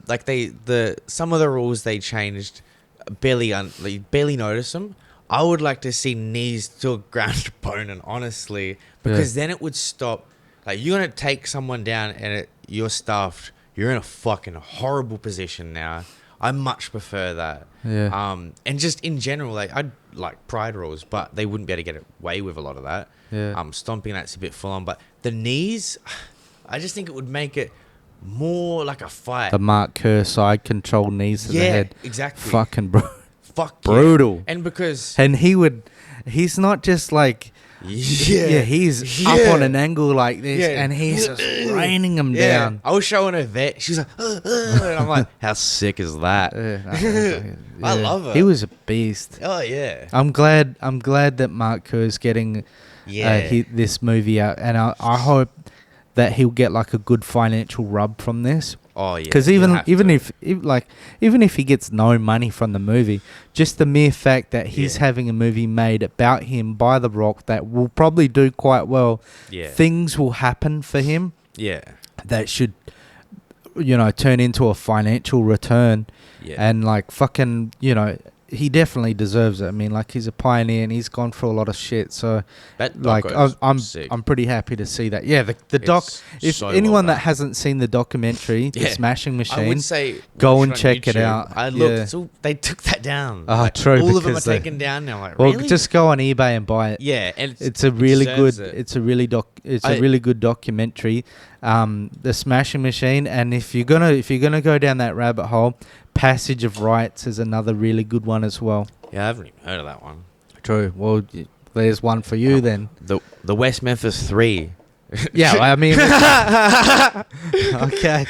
like some of the rules they changed barely notice them. I would like to see knees to a ground opponent, honestly, because then it would stop. Like, you're gonna take someone down and you're stuffed. You're in a fucking horrible position now. I much prefer that. Yeah. And just in general, like, I'd like pride rules, but they wouldn't be able to get away with a lot of that. Yeah. Stomping, that's a bit full on, but the knees, I just think it would make it more like a fight. The Mark Kerr side control knees to the head. Exactly. Fucking Fuck brutal. Yeah. And because And he's not just like, he's up on an angle like this, and he's just raining them down. I was showing her that. She was like, and I'm like, how sick is that? I love it. He was a beast. Oh yeah. I'm glad that Mark Kerr's getting this movie out, and I hope that he'll get like a good financial rub from this. Oh yeah. Because even if he gets no money from the movie, just the mere fact that he's having a movie made about him by The Rock that will probably do quite well, things will happen for him. Yeah. That should, turn into a financial return. Yeah. And like fucking, he definitely deserves it. I mean, like, he's a pioneer and he's gone through a lot of shit. So, That like, doco is sick. I'm pretty happy to see that. Yeah, the doc. It's If so anyone well that hasn't seen the documentary, The Smashing Machine, I would say go watch and on check it YouTube. out. I looked. Yeah. So they took that down. Oh, Like, true, All of them are because they- taken down now. Like, well, really? just go on eBay and buy it. Yeah, and It's a really good. deserves it. It's a really good documentary. The Smashing Machine, and if you're gonna go down that rabbit hole, Passage of Rights is another really good one as well. Yeah, I haven't even heard of that one. True. Well, there's one for you then. The West Memphis 3. Yeah, I mean. Okay.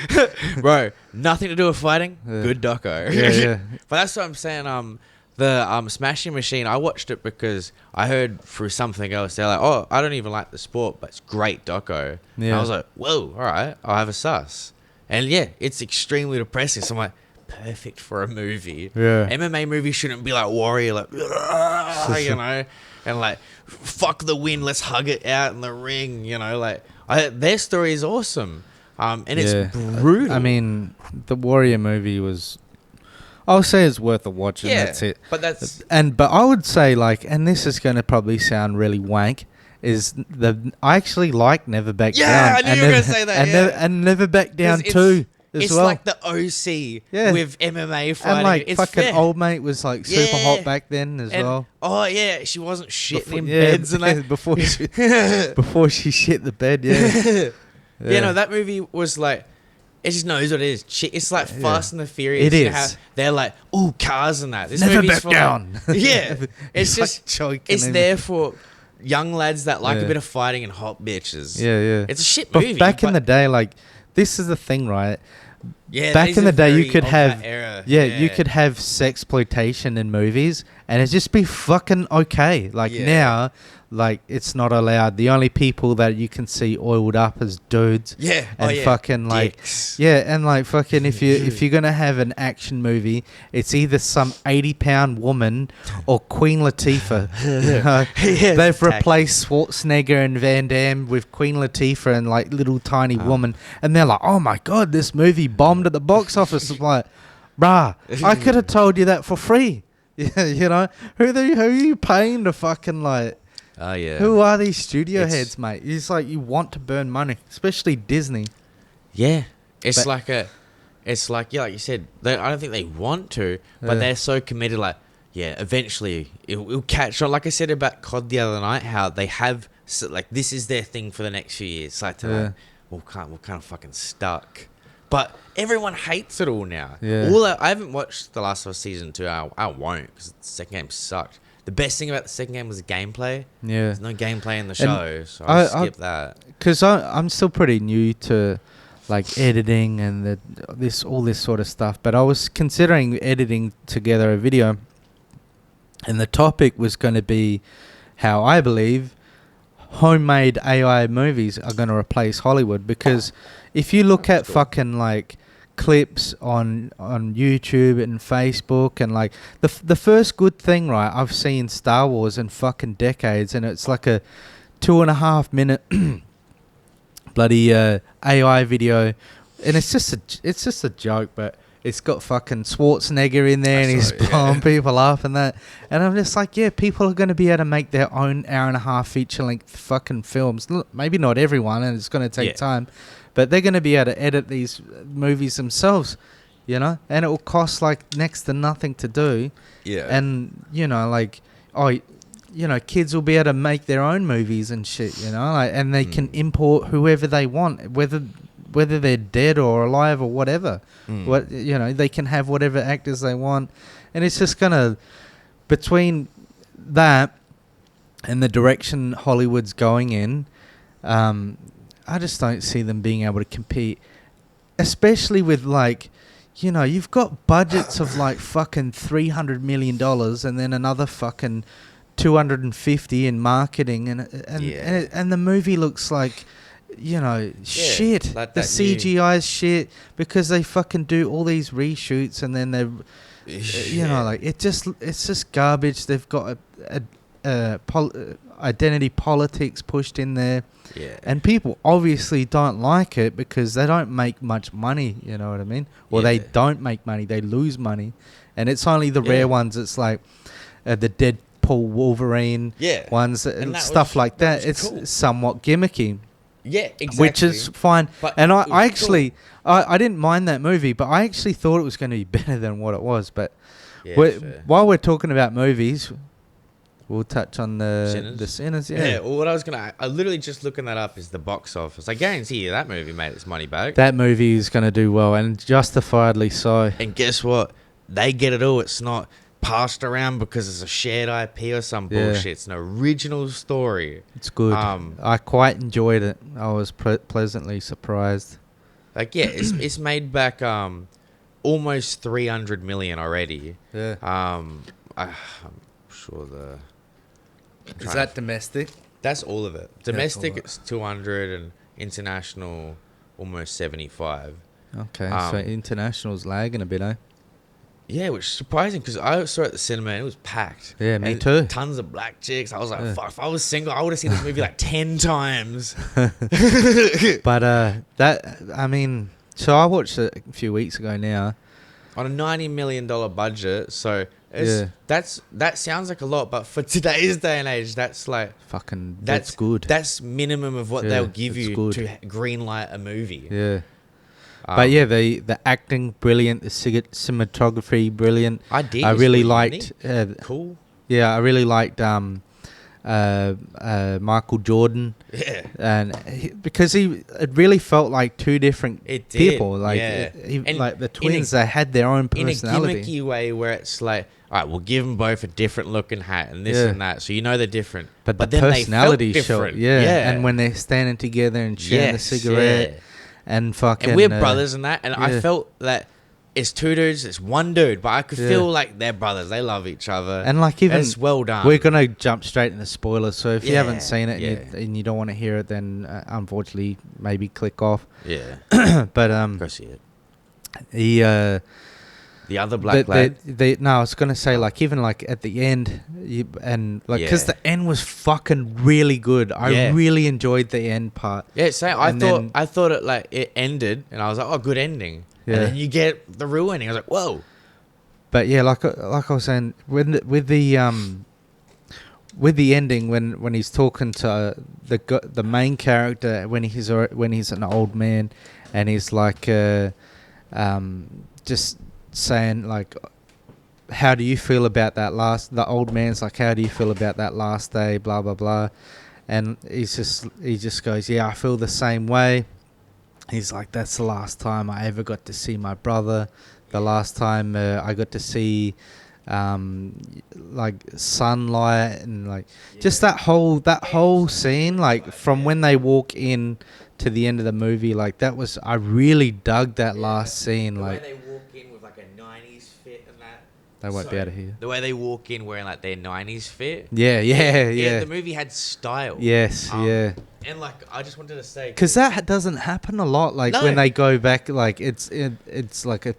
Bro, nothing to do with fighting. Yeah. Good doco. Yeah. But that's what I'm saying. The Smashing Machine, I watched it because I heard through something else. They're like, oh, I don't even like the sport, but it's great doco. And Yeah. I was like, whoa, all right, I'll have a sus. And yeah, it's extremely depressing. So I'm like, perfect for a movie. Yeah. MMA movies shouldn't be like warrior, like, and like, fuck the win, let's hug it out in the ring, like, their story is awesome. And it's brutal. I mean, the Warrior movie was. I'll say it's worth a watch, and that's it. But that's But I would say, like, and this is going to probably sound really wank, I actually like Never Back Down. Yeah, I knew you were going to say that. And Never Back Down 2 as it's well. like the OC with MMA fighting. And like it's fucking fair. old mate was like super hot back then as well. Oh yeah, she wasn't shitting in beds and that. before she shit the bed. Yeah. Yeah, no, that movie was like, it just knows what it is. It's like Fast and the Furious. It is. How they're like, ooh, cars and that. This Never movie's back for down. Like, yeah, it's just choking it's him. there for young lads that like a bit of fighting and hot bitches. Yeah. It's a shit But movie. back in the day, like, this is the thing, right? Yeah, back in the day, you could have era. you could have sexploitation in movies, and it'd just be fucking okay. Like now, like it's not allowed. The only people that you can see oiled up as dudes. Yeah, and fucking like dicks. and like fucking if you're gonna have an action movie, it's either some 80-pound woman or Queen Latifah. You know? They've replaced Schwarzenegger and Van Damme with Queen Latifah and like little tiny woman, and they're like, oh my god, this movie bombed at the box office. It's like, bruh, I could have told you that for free. You know, who are you paying to fucking like? Oh yeah. Who are these studio heads, mate? It's like you want to burn money, especially Disney. Yeah, it's like yeah, like you said. I don't think they want to, but they're so committed. Like, yeah, eventually it'll catch on. Like I said about COD the other night, how they have like this is their thing for the next few years. It's like, we're kind of fucking stuck. But everyone hates it all now. Yeah. I haven't watched The Last of Us Season 2. I won't, because the second game sucked. The best thing about the second game was the gameplay. Yeah. There's no gameplay in the show, so I'll skip that. Because I'm still pretty new to like editing and all this sort of stuff. But I was considering editing together a video, and the topic was going to be how I believe homemade AI movies are going to replace Hollywood. Because if you look at fucking like clips on YouTube and Facebook, and like the first good thing, right, I've seen Star Wars in fucking decades, and it's like a 2.5 minute bloody AI video, and it's just a joke, but it's got fucking Schwarzenegger in there, and he's blowing people up and that. And I'm just like, yeah, people are going to be able to make their own 1.5-hour feature-length fucking films. Maybe not everyone, and it's going to take time, but they're going to be able to edit these movies themselves, you know? And it will cost, like, next to nothing to do. Yeah. And, you know, like, kids will be able to make their own movies and shit, you know? Like, and they can import whoever they want, whether they're dead or alive or whatever. What, you know, they can have whatever actors they want. And it's just going to, between that and the direction Hollywood's going in, I just don't see them being able to compete. Especially with, like, you know, you've got budgets of like fucking $300 million and then another fucking 250 in marketing, and the movie looks like, you know, shit. Like the CGI is shit because they fucking do all these reshoots, and then they, you know, like it's just garbage. They've got identity politics pushed in there, and people obviously don't like it because they don't make much money. You know what I mean? Or they don't make money; they lose money, and it's only the rare ones. It's like the Deadpool, Wolverine ones, and stuff like that. It's cool. Somewhat gimmicky. Yeah, exactly. Which is fine. But and I actually, cool. I didn't mind that movie, but I actually thought it was going to be better than what it was. But while we're talking about movies, we'll touch on the Sinners. Yeah. Well, what I literally just looking that up is the box office. I guarantee you that movie made its money back. That movie is going to do well, and justifiably so. And guess what? They get it all. It's not passed around because it's a shared IP or some bullshit. It's an original story. It's good. I quite enjoyed it. I was pleasantly surprised. Like, it's made back almost 300 million already. Yeah. I'm sure is that domestic? That's all of it. Domestic, it's 200, and international, almost 75. Okay, so international's lagging a bit, eh? Yeah, which is surprising because I saw it at the cinema and it was packed. Yeah, me too. Tons of black chicks. I was like, fuck, if I was single, I would have seen this movie like 10 times. But so I watched it a few weeks ago now. On a $90 million budget, so That sounds like a lot, but for today's day and age, that's like That's good. That's minimum of what they'll give you good. to green light a movie. Yeah. But yeah, the acting brilliant, the cinematography brilliant. I really liked. Cool. Yeah, I really liked Michael Jordan. Yeah. And it really felt like two different people. Like like the twins, they had their own personality. In a gimmicky way, where it's like, all right, we'll give them both a different looking hat and this and that, so you know they're different. But the then personality they felt showed. Yeah. And when they're standing together and sharing the cigarette. And fucking... And we're brothers and that. And I felt that it's two dudes, it's one dude. But I could feel like they're brothers. They love each other. And like even... It's well done. We're going to jump straight into spoilers. So if you haven't seen it and you don't want to hear it, then unfortunately maybe click off. Yeah. But... Go see it. The other black lad. No, I was gonna say like even like at the end, because the end was fucking really good. I really enjoyed the end part. Yeah, same. I thought it ended, and I was like, oh, good ending. Yeah. And then you get the real ending. I was like, whoa. But yeah, like I was saying, with the ending when he's talking to the main character when he's an old man, and he's like just saying like, how do you feel about that the old man's like, how do you feel about that last day, blah blah blah, and he just goes, yeah, I feel the same way. He's like, that's the last time I ever got to see my brother, the last time I got to see like sunlight, and like just that whole scene, like from when they walk in to the end of the movie, like that was, I really dug that last scene. The like way they walk in with like a 90s fit and that. They won't be able to hear. The way they walk in wearing like their 90s fit. Yeah. The movie had style. Yes, yeah. And like, I just wanted to say, because that doesn't happen a lot. Like when they go back, like it's like a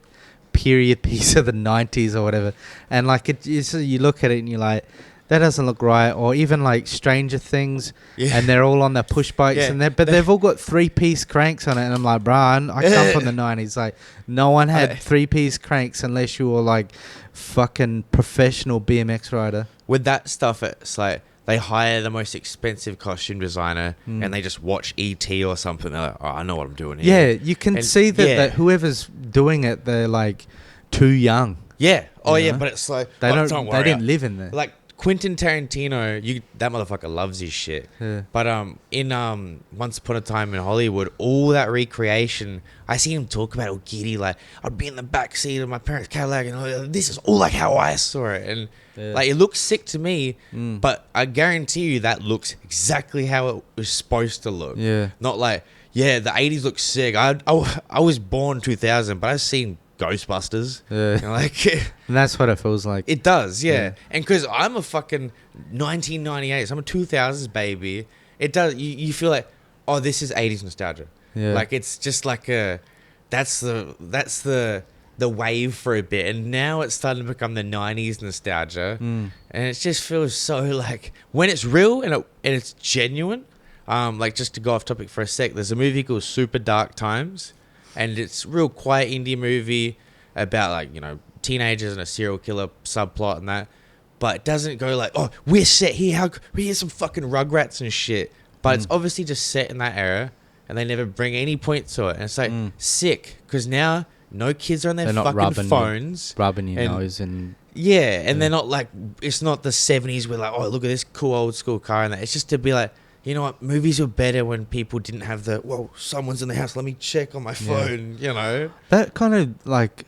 period piece of the 90s or whatever, and like you look at it and you're like, that doesn't look right. Or even like Stranger Things, and they're all on their push bikes, and they've all got 3-piece cranks on it, and I'm like, bruh, I come from the 90s. Like no one had 3-piece cranks unless you were like fucking professional BMX rider. With that stuff, it's like they hire the most expensive costume designer, and they just watch E.T. or something. They're like, oh, I know what I'm doing here. Yeah, you can see that whoever's doing it, they're like too young. Yeah. Oh yeah, but it's like they didn't live in there. Like Quentin Tarantino, that motherfucker loves his shit. Yeah. But in Once Upon a Time in Hollywood, all that recreation, I see him talk about it all giddy, like I'd be in the back seat of my parents' Cadillac, and this is all like how I saw it, and like it looks sick to me, but I guarantee you that looks exactly how it was supposed to look. Yeah. Not like, the 80s looks sick. I was born 2000, but I've seen Ghostbusters. Like, and that's what it feels like. It does, yeah. And because I'm a fucking 1998, so I'm a 2000s baby. It does. You feel like, oh, this is 80s nostalgia. Yeah. Like it's just like that's the wave for a bit, and now it's starting to become the 90s nostalgia, and it just feels so like when it's real and it's genuine. Like just to go off topic for a sec, there's a movie called Super Dark Times. And it's a real quiet indie movie about like, teenagers and a serial killer subplot and that. But it doesn't go like, oh, we're set here. Here's some fucking Rugrats and shit. But it's obviously just set in that era, and they never bring any point to it. And it's like sick, because now no kids are on their fucking phones. Rubbing your nose and... Yeah, and they're not like, it's not the 70s where like, oh, look at this cool old school car and that. It's just to be like, you know what? Movies were better when people didn't have someone's in the house. Let me check on my phone, That kind of, like,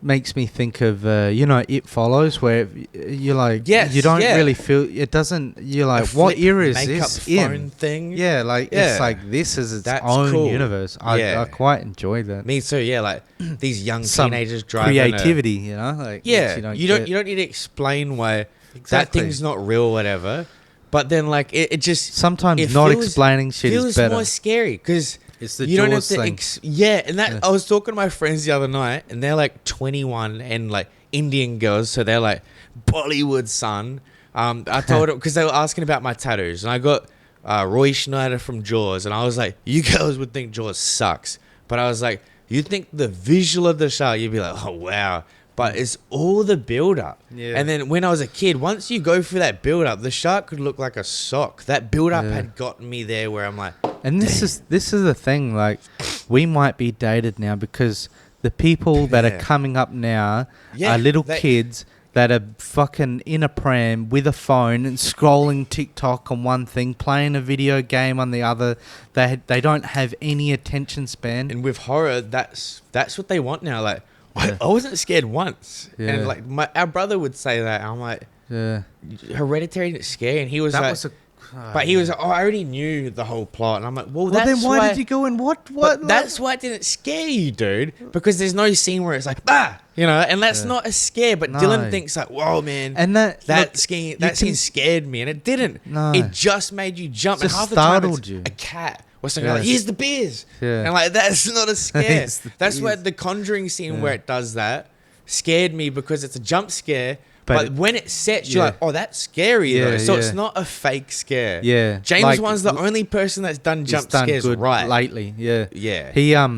makes me think of, It Follows, where you're like, you don't really feel, it doesn't, you're like, what era is this phone thing? Yeah, like, it's like, this is its own universe. I quite enjoy that. Me too, yeah, like, these young teenagers driving creativity, like, you don't need to explain why that thing's not real or whatever. But then, like, it just... Sometimes not explaining shit is better. It feels more scary, because it's the you don't have Jaws to... thing. And that... I was talking to my friends the other night, and they're, like, 21, and, like, Indian girls, so they're, like, Bollywood, son. I told them... Because they were asking about my tattoos, and I got Roy Schneider from Jaws, and I was like, you girls would think Jaws sucks. But I was like, you'd think the visual of the shark, you'd be like, oh, wow. but it's all the build up. Yeah. And then when I was a kid, once you go through that build up, the shark could look like a sock. That build up had gotten me there where I'm like, and this is the thing, like, we might be dated now because the people that are coming up now are little kids that are fucking in a pram with a phone and scrolling TikTok on one thing, playing a video game on the other. They don't have any attention span. and with horror, that's what they want now. Like, I wasn't scared once. Yeah. And like our brother would say that. I'm like, Hereditary didn't scare, and he was but he was like, I already knew the whole plot, and I'm like, well that's then why did you go in what? But that's why it didn't scare you, dude, because there's no scene where it's like, and that's not a scare, but Dylan thinks like, whoa, man, and that scene scared me, and it didn't. No. It just made you jump, and Just half the time startled it's you. a cat or something like, here's the beers, Yeah. and like, that's not a scare. Here's the That's beers. where the Conjuring scene where it does that scared me, because it's a jump scare. But when it sets, you're like, oh, that's scary, though. So it's not a fake scare. Yeah. James Wan's the only person that's done jump scares good right. lately. Yeah. Yeah. He I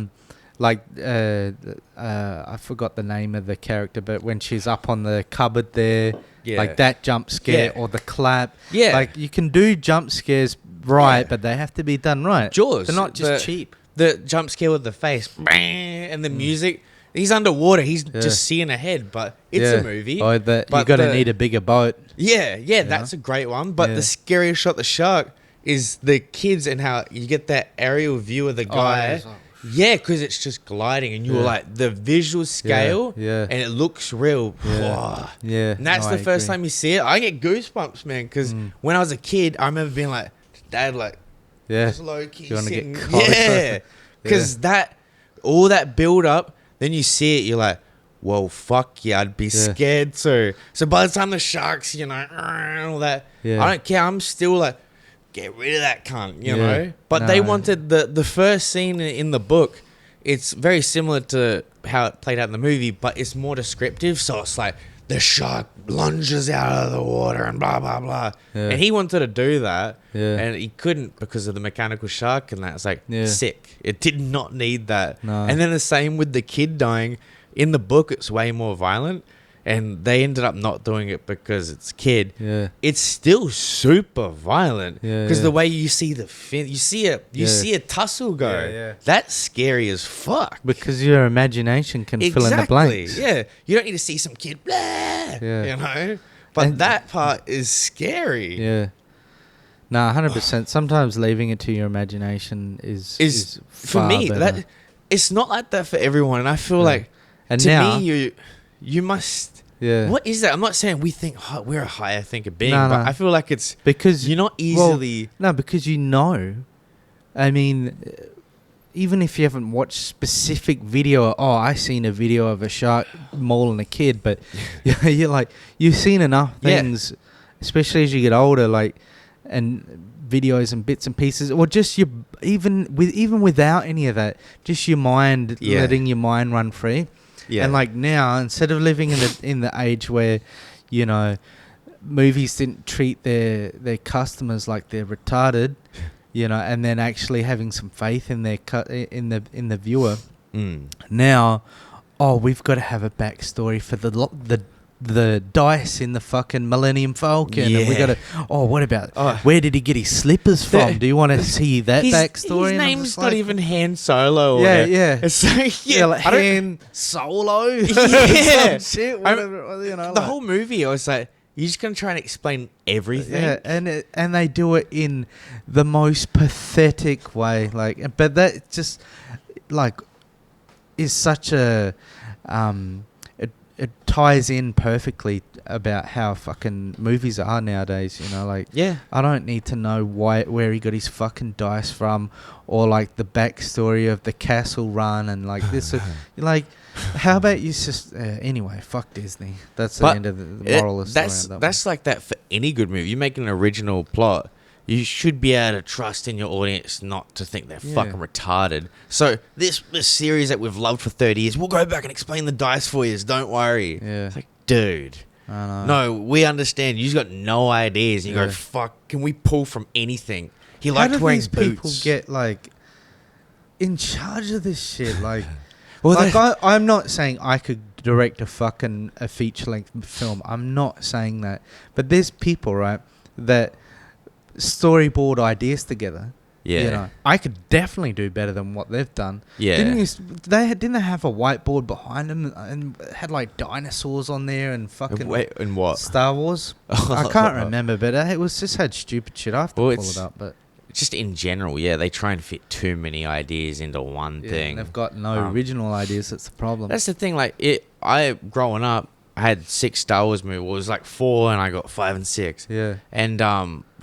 forgot the name of the character, but when she's up on the cupboard there, like that jump scare or the clap. Yeah. Like, you can do jump scares right, but they have to be done right. Jaws. They're not just cheap. The jump scare with the face and the music. He's underwater. He's just seeing ahead, but it's a movie. Oh, but you got to need a bigger boat. Yeah, that's a great one. But the scariest shot, the shark, is the kids and how you get that aerial view of the guy. Yeah, because it's just gliding, and you were like, the visual scale, and it looks real. Yeah. And that's the first time you see it. I get goosebumps, man, because when I was a kid, I remember being like, Dad, like, just low key You wanna get sitting. closer? Yeah, because all that build up, then you see it, you're like, whoa, fuck yeah, I'd be scared too. So by the time the sharks, and all that, I don't care. I'm still like, get rid of that cunt, you know? But they wanted the first scene in the book, it's very similar to how it played out in the movie, but it's more descriptive. So it's like, the shark lunges out of the water and blah, blah, blah. And he wanted to do that. And he couldn't because of the mechanical shark and that. It's like, sick. It did not need that. No. And then the same with the kid dying. In the book, it's way more violent. And they ended up not doing it because it's kid. It's still super violent. Because the way you see the fin, you see a tussle go. That's scary as fuck. Because your imagination can fill in the blanks. Yeah, you don't need to see some kid, blah, you know. But that part is scary. Yeah. No, 100%. Sometimes leaving it to your imagination is for me better. that it's not like that for everyone, and I feel like and to now, me you must. Yeah. What is that? I'm not saying we think we're a higher thinker being, No, but no. I feel like it's because you're not easily. No, because you know. I mean, even if you haven't watched specific video, I seen a video of a shark mauling a kid, but you're like, you've seen enough things, especially as you get older, like, and videos and bits and pieces, or just even without any of that, just your mind, letting your mind run free. Yeah. And like now, instead of living in the age where, you know, movies didn't treat their customers like they're retarded, you know, and then actually having some faith in their in the viewer. Now, we've got to have a backstory for the dice in the fucking Millennium Falcon. And we got to. What about where did he get his slippers from? Do you want to see that backstory? His name's not even Han Solo. Or it's like, like Han Solo. Some shit. Whatever, you know, the whole movie, I was like, you're just gonna try and explain everything. Yeah, and they do it in the most pathetic way. Like, but that just like is such a it ties in perfectly about how fucking movies are nowadays, you know, like, I don't need to know where he got his fucking dice from, or like the backstory of the castle run and like this, like, how about you just, anyway, fuck Disney. That's the end of the moral of the story. That's like that for any good movie. You make an original plot, you should be able to trust in your audience not to think they're fucking retarded. So this series that we've loved for 30 years, we'll go back and explain the dice for you. Don't worry. Yeah. It's like, dude. I know. No, we understand. You've got no ideas. And you go, fuck, can we pull from anything? He liked wearing boots. How do these people get, like, in charge of this shit? Like, Well, like I'm not saying I could direct a feature length film. I'm not saying that. But there's people, right, that storyboard ideas together. Yeah. You know, I could definitely do better than what they've done. Yeah. Didn't they have a whiteboard behind them and had like dinosaurs on there and fucking Wait, and what? Star Wars? I can't remember, but it was just had stupid shit. I have to pull it up, but just in general, yeah, they try and fit too many ideas into one thing. And they've got no original ideas. That's the problem. That's the thing. Like growing up, I had 6 Star Wars movies. Well, it was like 4, and I got 5 and 6. Yeah. And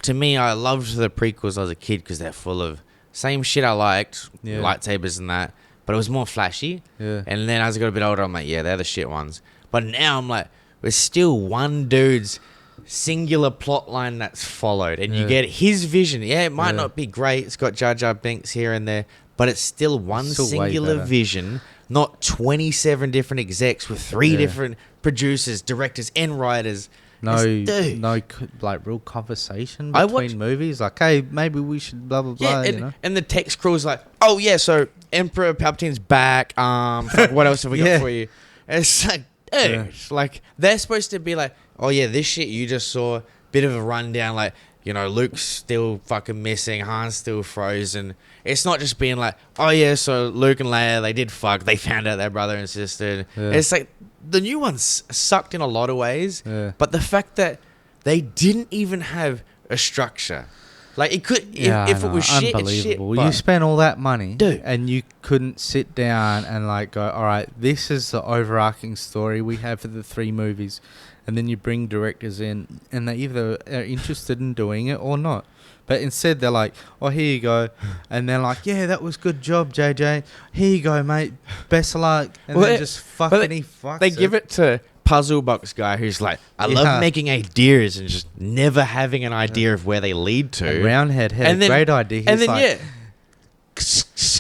to me, I loved the prequels as a kid because they're full of same shit I liked, lightsabers and that, but it was more flashy. Yeah. And then as I got a bit older, I'm like, yeah, they're the shit ones. But now I'm like, there's still one dude's singular plot line that's followed, and you get his vision. Yeah, it might not be great. It's got Jar Jar Binks here and there, but it's still one singular vision, not 27 different execs with 3 different producers, directors, and writers. No, like real conversation between movies. Like, hey, maybe we should blah blah blah. And, you know? And the text crew's like, oh yeah, so Emperor Palpatine's back. Fuck, what else have we got for you? And it's like, dude, like they're supposed to be like, oh yeah, this shit you just saw. Bit of a rundown, like, you know, Luke's still fucking missing, Han's still frozen. It's not just being like, oh yeah, so Luke and Leia, they did fuck. They found out their brother and sister. Yeah. It's like the new ones sucked in a lot of ways, but the fact that they didn't even have a structure. Like, it could, if it was shit, it's shit. You spent all that money, dude, and you couldn't sit down and like go, all right, this is the overarching story we have for the 3 movies. And then you bring directors in, and they either are interested in doing it or not. But instead, they're like, oh, here you go. And they're like, yeah, that was good job, JJ. Here you go, mate. Best of luck. And then just fucking he fucks They give it to Puzzle Box guy who's like, I love making ideas and just never having an idea of where they lead to. And Roundhead had a great idea. He's like,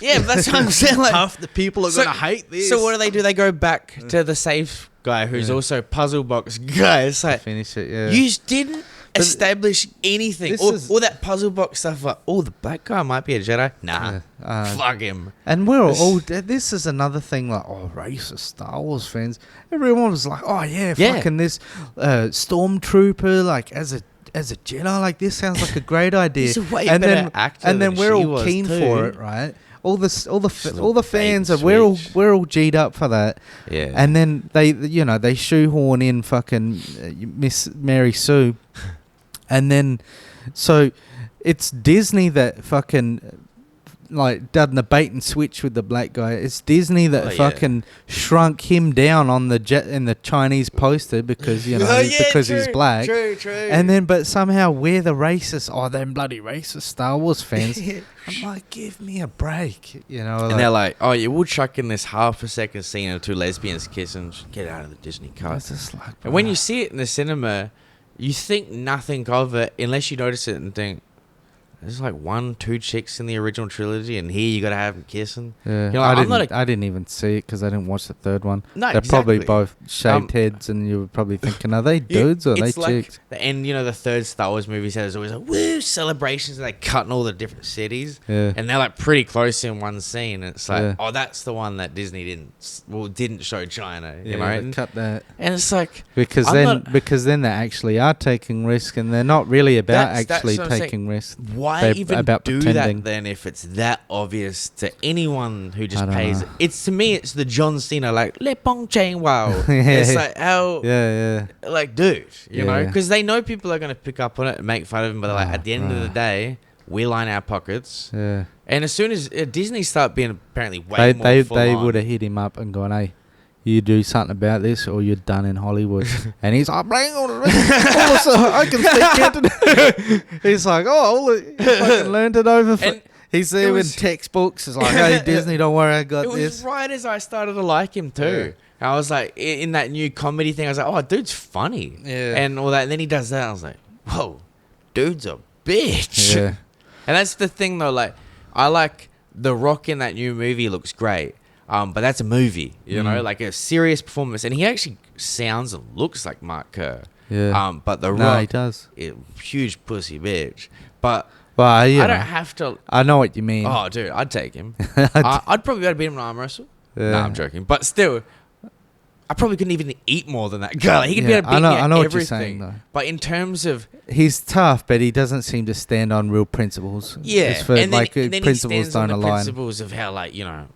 yeah, that's what I'm saying. Like, half the people are going to hate this. So what do? They go back to the safe guy who's also Puzzle Box guy. It's like, finish it, yeah. You didn't establish anything. All that Puzzle Box stuff, like, oh, the black guy might be a Jedi. Nah, fuck him. And we're all, this is another thing, like, oh, racist Star Wars fans. Everyone was like, oh, yeah, fucking this stormtrooper, like, as a Jedi, like, this sounds like a great idea. He's a way better actor and then than we're she all was keen too. for it, right? All the fans are we're all G'd up for that. Yeah. And then they shoehorn in fucking Miss Mary Sue, and then so it's Disney that fucking like done the bait and switch with the black guy. It's Disney that fucking shrunk him down on the jet in the Chinese poster because because he's black. True. And then, but somehow we're the racists. Oh, them bloody racist Star Wars fans. I'm like, give me a break, you know. And they're like, oh, you will chuck in this half a second scene of 2 lesbians kissing. Get out of the Disney cut. Just like, and when you see it in the cinema, you think nothing of it unless you notice it and think, there's like 1-2 chicks in the original trilogy, and here you got to have them kissing. Yeah, like, I didn't even see it because I didn't watch the 3rd one. No, they're probably both shaved heads, and you were probably thinking, are they dudes or are they chicks? And you know, the 3rd Star Wars movie says always like, woo, celebrations, and they cut in all the different cities, and they're like pretty close in one scene. And it's like, oh, that's the one that Disney didn't show China. You know, and cut that. And it's like because then they actually are taking risk, and they're not really about actually taking risk. Why even do that then if it's that obvious to anyone who just pays? It's, to me, it's the John Cena, like, Le Pong Chang Wow. It's like, how, like, dude, you know, because they know people are going to pick up on it and make fun of him, but like, at the end of the day, we line our pockets. Yeah. And as soon as Disney start being apparently way more full they would have hit him up and gone, hey, you do something about this or you're done in Hollywood. And he's like, I can speak Cantonese. He's like, I fucking learned it over. He's there with textbooks. It's like, hey, Disney, don't worry, I got this. It was right as I started to like him too. Yeah. I was like, in that new comedy thing, I was like, oh, dude's funny. Yeah. And all that. And then he does that. I was like, whoa, dude's a bitch. Yeah. And that's the thing though, like, I like The Rock in that new movie looks great. But that's a movie, you know, like a serious performance. And he actually sounds and looks like Mark Kerr. Yeah. But The Rock, he does. Huge pussy bitch. But well, I don't have to. I know what you mean. Oh, dude, I'd take him. I'd probably be able to beat him in arm wrestle. Nah, I'm joking. But still, I probably couldn't even eat more than that guy. Like, he could be able to beat I know me what at you're everything. saying, though. But in terms of He's tough, but he doesn't seem to stand on real principles. It's for, and then, like, and then he principles stands on don't the align. principles of how, like, you know,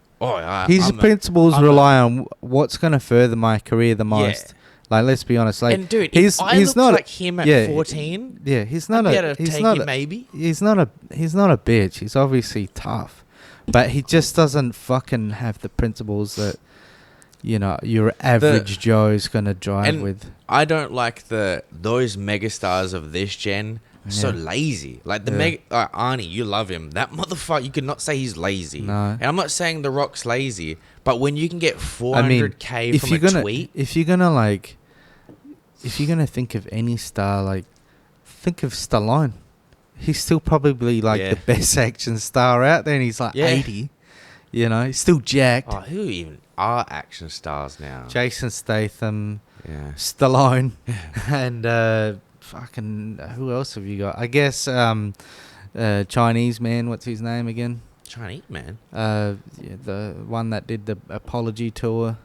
His principles rely on what's going to further my career the most. Yeah. Like, let's be honest. Like, and dude, he's if I looked not like him at 14, Yeah, he's not I'd be a. able to He's take not him a. maybe. He's not a bitch. He's obviously tough, but he just doesn't fucking have the principles that, you know, your average Joe's gonna drive and with. I don't like those megastars of this gen. So lazy. Like Arnie, you love him. That motherfucker, you could not say he's lazy. No. And I'm not saying The Rock's lazy, but when you can get 400K from a tweet, if you're gonna think of any star, like, think of Stallone. He's still probably like the best action star out there, and he's like 80. You know, he's still jacked. Oh, who even are action stars now? Jason Statham, Yeah. Stallone, and fucking who else have you got? I guess Chinese man. What's his name again? Chinese man. The one that did the apology tour.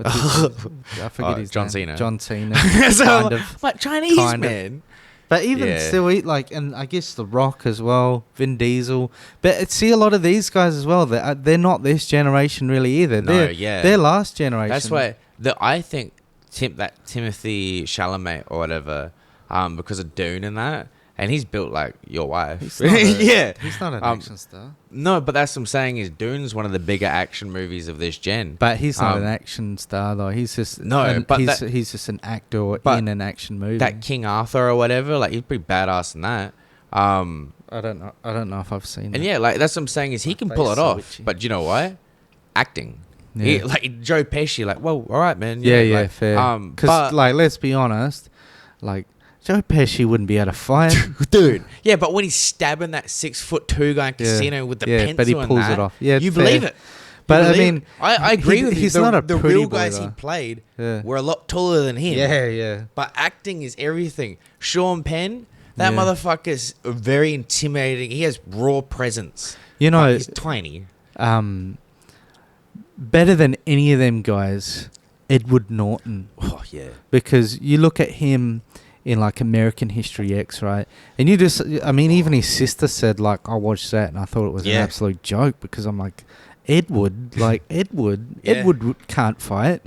I forget his John name. Cena. John Cena. So kind of. like Chinese kind of. man. But even still, like, and I guess The Rock as well, Vin Diesel. But see, a lot of these guys as well, they're not this generation really either. They're last generation. That's why I think Timothy Chalamet or whatever, because of Dune and that, and he's built like your wife. He's not he's not an action star. No, but that's what I'm saying is Dune's one of the bigger action movies of this gen. But he's not an action star though. He's just he's just an actor in an action movie. That King Arthur or whatever, like he's pretty badass in that. I don't know if I've seen. And that's what I'm saying is he can pull it off. But you know what? Acting. Yeah. Like Joe Pesci, like, well, all right, man. Yeah, fair. Because like, let's be honest, like, Joe Pesci wouldn't be able to fight. Dude. Yeah, but when he's stabbing that 6'2" guy in Casino with the pencil but he pulls it off. Yeah, you believe it. But I mean, I agree with you. He's not a the pretty real boy, guys though. he played were a lot taller than him. Yeah. But acting is everything. Sean Penn, that motherfucker's very intimidating. He has raw presence. You know, he's tiny. Better than any of them guys, Edward Norton. Oh yeah. Because you look at him in like American History X, right? And you just, I mean, even his sister said, like, I watched that and I thought it was an absolute joke because I'm like, Edward can't fight,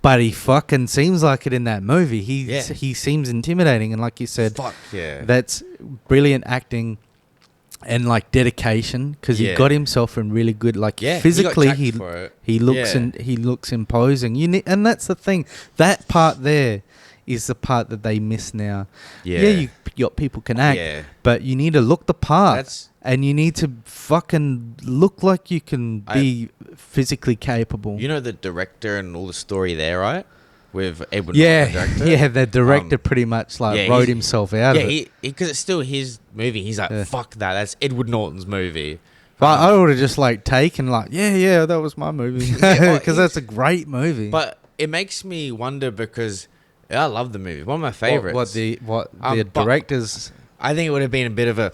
but he fucking seems like it in that movie. He seems intimidating, and like you said, that's brilliant acting and like dedication because he got himself in really good, like physically he looks imposing. And that's the thing, that part there is the part that they miss now. You got people can act, but you need to look the part. And you need to fucking look like you can be physically capable. You know the director and all the story there, right? With Edward Norton, the director? Yeah, the director pretty much wrote himself out of it. Because it's still his movie. He's like, fuck that. That's Edward Norton's movie. But I would have just like taken like, that was my movie. Because that's a great movie. But it makes me wonder because I love the movie. One of my favorites. What the directors... I think it would have been a bit of a...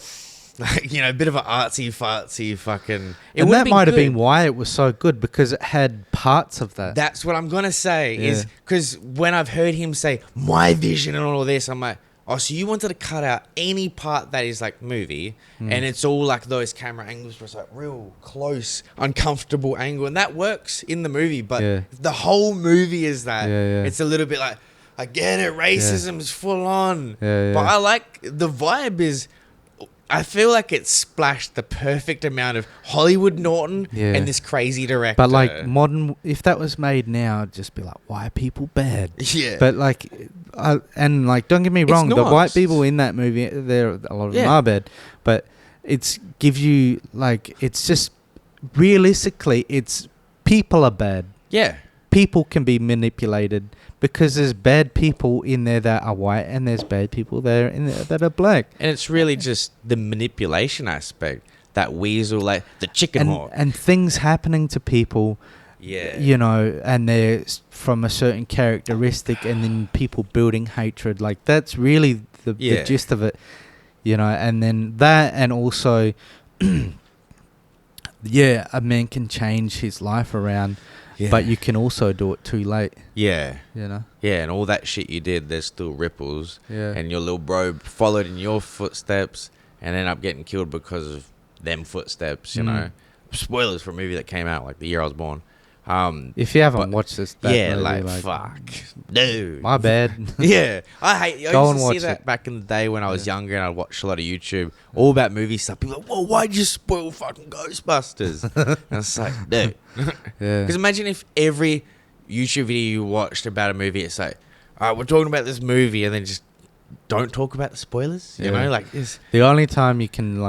Like, a bit of an artsy-fartsy fucking... And that might have been why it was so good, because it had parts of that. That's what I'm going to say, is because when I've heard him say, my vision and all of this, I'm like, oh, so you wanted to cut out any part that is like movie, and it's all like those camera angles where it's like real close, uncomfortable angle, and that works in the movie, but the whole movie is that. It's a little bit like, I get it, racism is full on. But I like, the vibe is... I feel like it splashed the perfect amount of Hollywood Norton and this crazy director. But like modern, if that was made now, it'd just be like, why are people bad? Yeah. But like, and like, don't get me wrong, the white people in that movie, a lot of them are bad, but it's gives you like, it's just realistically, it's people are bad. Yeah. People can be manipulated because there's bad people in there that are white and there's bad people there in there that are black. And it's really just the manipulation aspect, that weasel, like the chicken hawk. And things happening to people, you know, and they're from a certain characteristic, and then people building hatred. Like, that's really the gist of it, you know. And then that, and also yeah, a man can change his life around, but you can also do it too late. Yeah. You know. Yeah, and all that shit you did, there's still ripples. Yeah. And your little bro followed in your footsteps and ended up getting killed because of them footsteps, you know. Spoilers for a movie that came out like the year I was born. If you haven't watched this, yeah, movie, like fuck, dude. My bad. Yeah, I Go used and to watch see that it. back in the day when I was younger, and I watched a lot of YouTube, all about movie stuff. People are like, "Whoa, why'd you spoil fucking Ghostbusters?" And it's like, dude, Yeah. because imagine if every YouTube video you watched about a movie, it's like, all right, we're talking about this movie, and then just don't talk about the spoilers. You know, like it's, the only time you can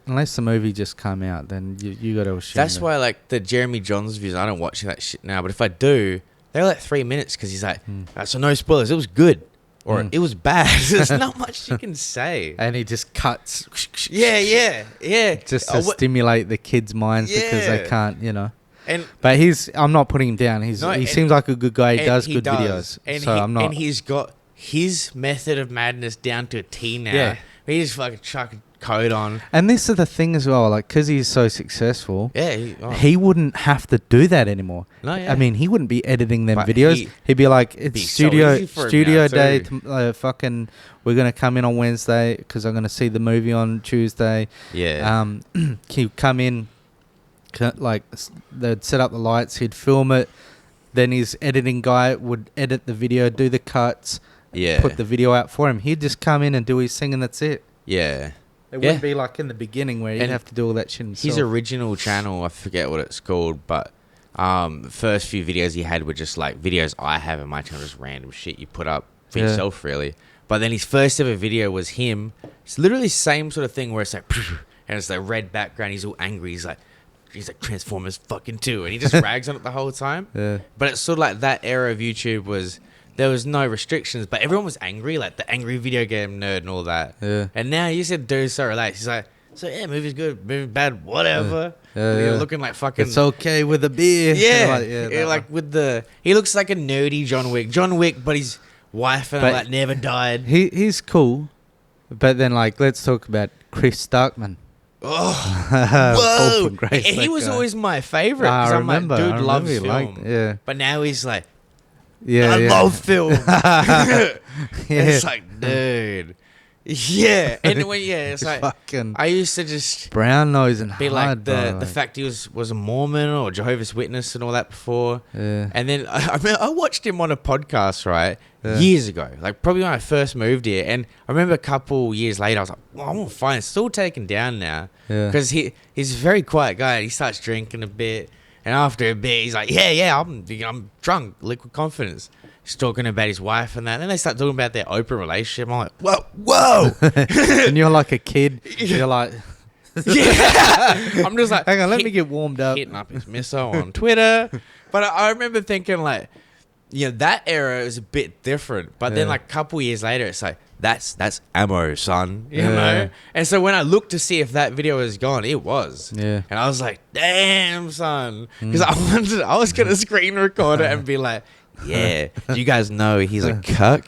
unless the movie just come out, then you got to assume. that's why like the Jeremy Johns views. I don't watch that shit now, but if I do, they're like 3 minutes because he's like, so no spoilers. It was good or it was bad. There's not much you can say. And he just cuts. Yeah. Just to stimulate the kids' minds because they Yeah. can't, you know. And But I'm not putting him down. He seems like a good guy. He does good videos. And I'm not. And he's got his method of madness down to a T now. Yeah. He just fucking chuck a code on. And this is the thing as well, like, because he's so successful, Yeah. he wouldn't have to do that anymore. No, yeah. I mean, he wouldn't be editing them But videos. He'd be like, be it's so easy for him studio now, day. too. Fucking, we're gonna come in on Wednesday because I'm gonna see the movie on Tuesday. Yeah. He'd come in, they'd set up the lights. He'd film it. Then his editing guy would edit the video, do the cuts. Yeah. Put the video out for him. He'd just come in and do his thing, and that's it. Yeah. It wouldn't be like in the beginning where he'd And have to do all that shit himself. His original channel, I forget what it's called, but first few videos he had were just like videos I have in my channel, just random shit you put up for yourself, really. But then his first ever video was him. It's literally the same sort of thing where it's like, and it's like red background. He's all angry. He's like Transformers fucking 2, and he just rags on it the whole time. Yeah. But it's sort of like that era of YouTube was. There was no restrictions, but everyone was angry, like the angry video game nerd and all that. Yeah. And now you said dude's so relaxed. He's like, so yeah, movie's good, movie bad, whatever. You're looking like fucking. It's okay with a beer. Yeah, like with the. He looks like a nerdy John Wick. John Wick, but his wife and all that never died. He's cool, but then like let's talk about Chris Starkman. Oh, whoa! He was always my favorite because I'm like, dude loves film. But now he's like. I love film. It's like, dude. Yeah. And when it's like fucking I used to just brown nose and be hard, like the fact he was a Mormon or Jehovah's Witness and all that before. Yeah. And then I watched him on a podcast, right? Yeah. Years ago. Like probably when I first moved here. And I remember a couple years later I was like, well, I'm fine. It's still taken down now. Yeah. Because he's a very quiet guy. He starts drinking a bit. And after a bit, he's like, I'm drunk, liquid confidence. He's talking about his wife and that. And then they start talking about their open relationship. I'm like, whoa. And you're like a kid. You're like... Yeah. I'm just like... Hang on, let me get warmed up. Hitting up his misso on Twitter. But I remember thinking like, that era is a bit different. But then like a couple years later, it's like, that's ammo, son. You know? And so when I looked to see if that video was gone, it was. Yeah. And I was like, damn, son. Because I was going to screen record it and be like, yeah, do you guys know he's a cuck?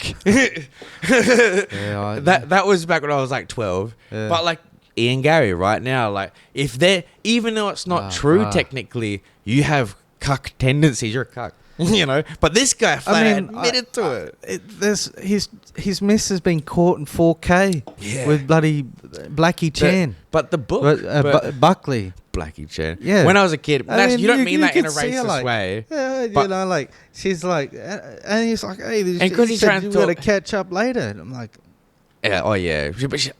That was back when I was like 12. Yeah. But like Ian Gary right now, like if they're, even though it's not true technically, you have cuck tendencies. You're a cuck. But this guy admitted to it. His miss has been caught in 4K with bloody Blackie Chan. But the book, Buckley. Blackie Chan. Yeah. When I was a kid, you don't mean that in a racist way. Yeah, like she's like, and he's like, hey, and because he's trying to gotta catch up later. And I'm like, yeah, oh yeah, but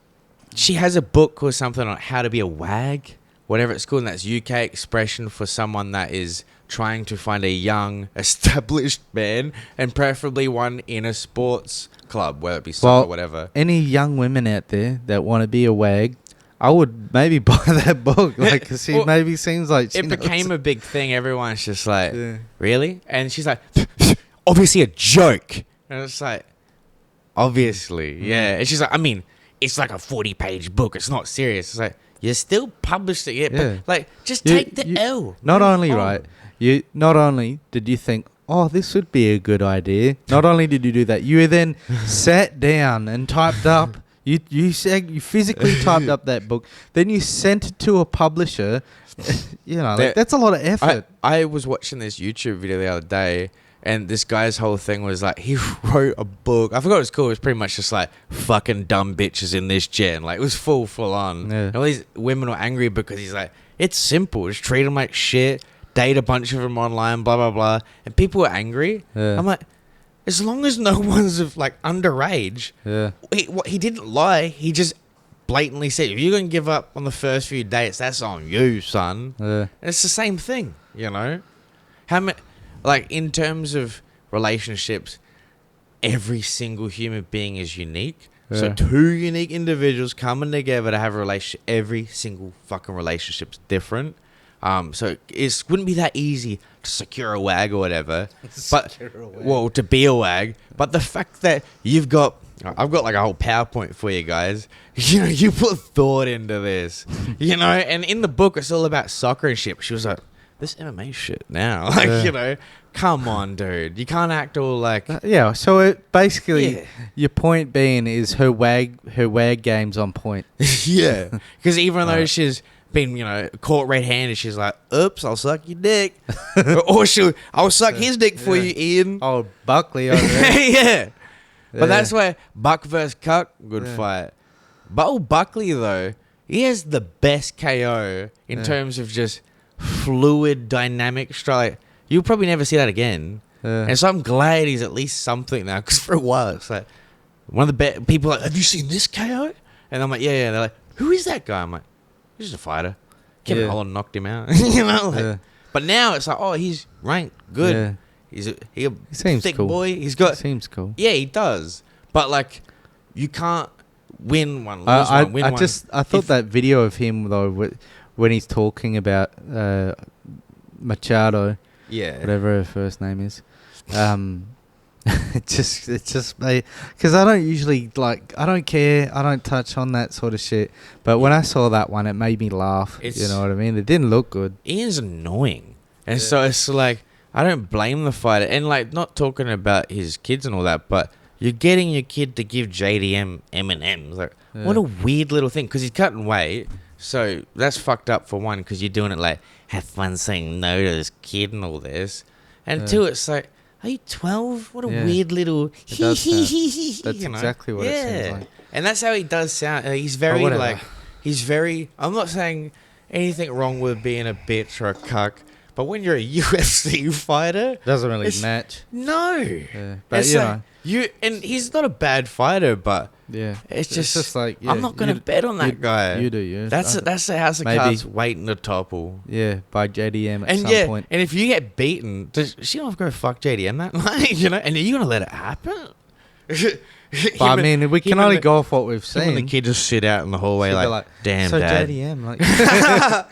she has a book or something on how to be a wag, whatever it's called, and that's UK expression for someone that is trying to find a young, established man, and preferably one in a sports club, whether it be soccer or whatever. Any young women out there that want to be a wag, I would maybe buy that book, like, because she maybe seems like it became a big thing. Everyone's just like, really? And she's like, obviously a joke. And it's like, obviously, yeah. And she's like, I mean, it's like a 40-page book. It's not serious. It's like, you still published it yet, but like, just take the L. Not only, right? Not only did you think, oh, this would be a good idea. Not only did you do that, you then sat down and typed up You said you physically typed up that book, then you sent it to a publisher. You know, like, that's a lot of effort. I was watching this YouTube video the other day, and this guy's whole thing was like, he wrote a book. I forgot what it was called. It was pretty much just like, fucking dumb bitches in this gen. Like, it was full on. Yeah. And all these women were angry because he's like, it's simple. Just treat them like shit. Date a bunch of them online, blah, blah, blah. And people were angry. Yeah. I'm like, as long as no one's of like underage. Yeah. He didn't lie. He just blatantly said, if you're going to give up on the first few dates, that's on you, son. Yeah. And it's the same thing, you know? How many, like, in terms of relationships, every single human being is unique. Yeah. So 2 unique individuals coming together to have a relationship, every single fucking relationship's different. So it wouldn't be that easy to secure a wag or whatever. Well, to be a wag. But the fact that I've got like a whole PowerPoint for you guys. You know, you put thought into this. You know, and in the book it's all about soccer and shit. She was like, this MMA shit now. Like, you know, come on, dude. You can't act all like... yeah, so it basically, your point being is her wag game's on point. Yeah. Because even though she's been, you know, caught red-handed, she's like, oops, I'll suck your dick. Or I'll suck his dick for you, Ian. Oh, Buckley over there. Yeah. But that's where Buck versus Cuck, good fight. But old Buckley, though, he has the best KO in terms of just fluid, dynamic strike. You'll probably never see that again. And so I'm glad he's at least something now, because for a while, it's like, one of the best people are like, have you seen this KO? And I'm like, yeah. They're like, who is that guy? I'm like, he's just a fighter. Kevin Holland knocked him out. You know? Like, but now it's like, oh, he's ranked good. Yeah. He seems thick cool. boy. He's got... Seems cool. Yeah, he does. But, like, you can't win one, lose one, win one. I thought that video of him, though, when he's talking about Machado, whatever her first name is, it's just because I don't usually, like, I don't care, I don't touch on that sort of shit. But when I saw that one, it made me laugh. You know what I mean? It didn't look good. Ian's annoying. And so it's like, I don't blame the fighter. And, like, not talking about his kids and all that, but you're getting your kid to give JDM M&Ms. Like, what a weird little thing. Because he's cutting weight. So that's fucked up for one, because you're doing it like, have fun saying no to this kid and all this. And two, it's like, are you 12? What a weird little... That's exactly what it sounds like. And that's how he does sound. He's very, like... He's very... I'm not saying anything wrong with being a bitch or a cuck. But when you're a UFC fighter... Doesn't really match. No. Yeah. But, and he's not a bad fighter, but... Yeah. It's just like... Yeah, I'm not going to bet on that guy. You do, yeah. That's the house of cards waiting to topple. Yeah, by JDM at some point. And if you get beaten, does she not go fuck JDM that night? You know? And are you going to let it happen? But I mean, we can only go off what we've seen. And the kid just sit out in the hallway like, damn, so Dad. JDM, like...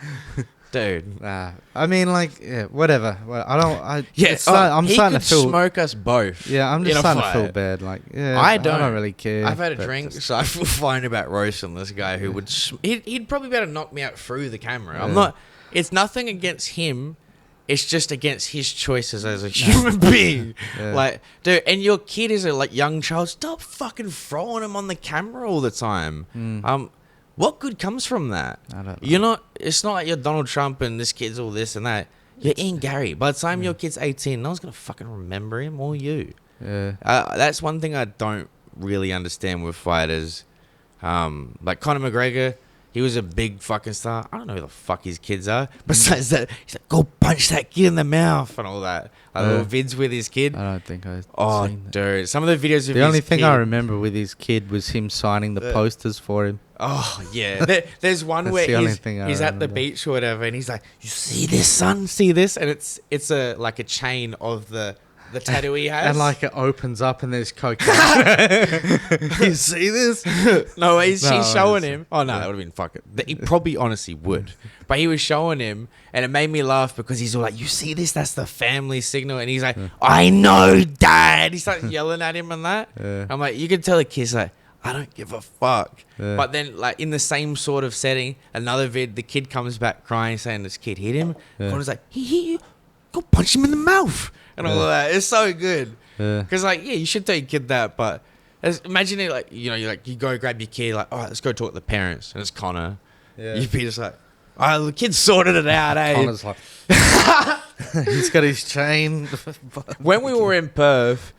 Dude. I mean, like, yeah, whatever. Well, I'm he starting to feel... smoke us both. Yeah, I'm just starting to feel bad. Like, yeah, I don't really care. I've had a drink, so I feel fine about roasting this guy who would... He'd probably be able to knock me out through the camera. I'm not... It's nothing against him. It's just against his choices as a human being. Like, dude, and your kid is a like young child. Stop fucking throwing him on the camera all the time. What good comes from that? I don't know. It's not like you're Donald Trump and this kid's all this and that. You're Ian Gary. By the time your kid's 18, no one's going to fucking remember him or you. Yeah. That's one thing I don't really understand with fighters. Like Conor McGregor, he was a big fucking star. I don't know who the fuck his kids are. Besides that, he's like, go punch that kid in the mouth and all that. Little vids with his kid. I don't think I've seen that. Dude. Some of the videos of his kid. The only thing I remember with his kid was him signing the posters for him. Oh, yeah. There's one where he's at the beach or whatever, and he's like, you see this, son? See this? And it's like a chain of the tattoo he has. And like it opens up and there's cocaine. You see this? No, he's showing him. Oh, no, that would have been fucking... He probably honestly would. But he was showing him, and it made me laugh because he's all like, you see this? That's the family signal. And he's like, I know, Dad. He starts yelling at him and that. I'm like, you can tell the kid's like, I don't give a fuck. But then, like, in the same sort of setting, another vid, the kid comes back crying, saying this kid hit him. Connor's like, he hit you? Go punch him in the mouth. And all of that. It's so good. Because, like, yeah, you should tell your kid that, but Imagine it like, you know, you go grab your kid, like, all right, let's go talk to the parents, and it's Connor. Yeah. You'd be just like, oh, the kid sorted it out, eh? Connor's like, he's got his chain. When we were in Perth,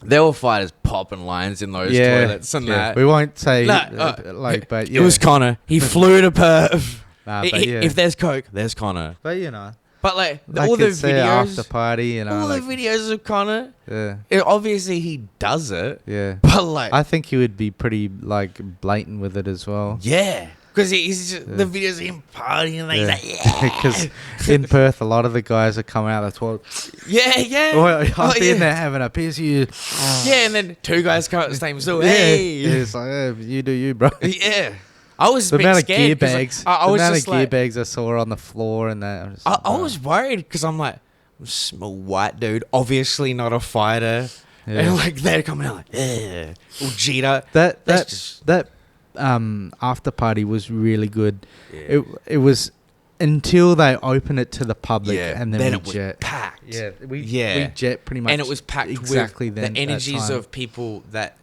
there were fighters popping lines in those toilets and that. We won't say, but it was Connor. He flew to Perth. Nah, but yeah. If there's coke, there's Connor. But you know, but all the videos, after party, you know, all the videos of Connor. Yeah. Obviously he does it. Yeah. But like, I think he would be pretty like blatant with it as well. Yeah. Because he's just, the videos of him partying and he's like, yeah. Because in Perth, a lot of the guys are coming out of the toilet. Yeah. I'm in there having a piss. You. Yeah, and then two guys come out the same stool. Yeah. Hey. It's like, you do you, bro. Yeah. I was the a bit amount of scared. gear bags. Like, I was just gear bags I saw on the floor and that. I was worried because I'm like, I'm a small white dude, obviously not a fighter. Yeah. And like they're coming out like, yeah. All G'd up. That after party was really good. Yeah. It was until they opened it to the public, and then it was packed. Yeah, we jet pretty much, and it was packed exactly with then, the energies of people that,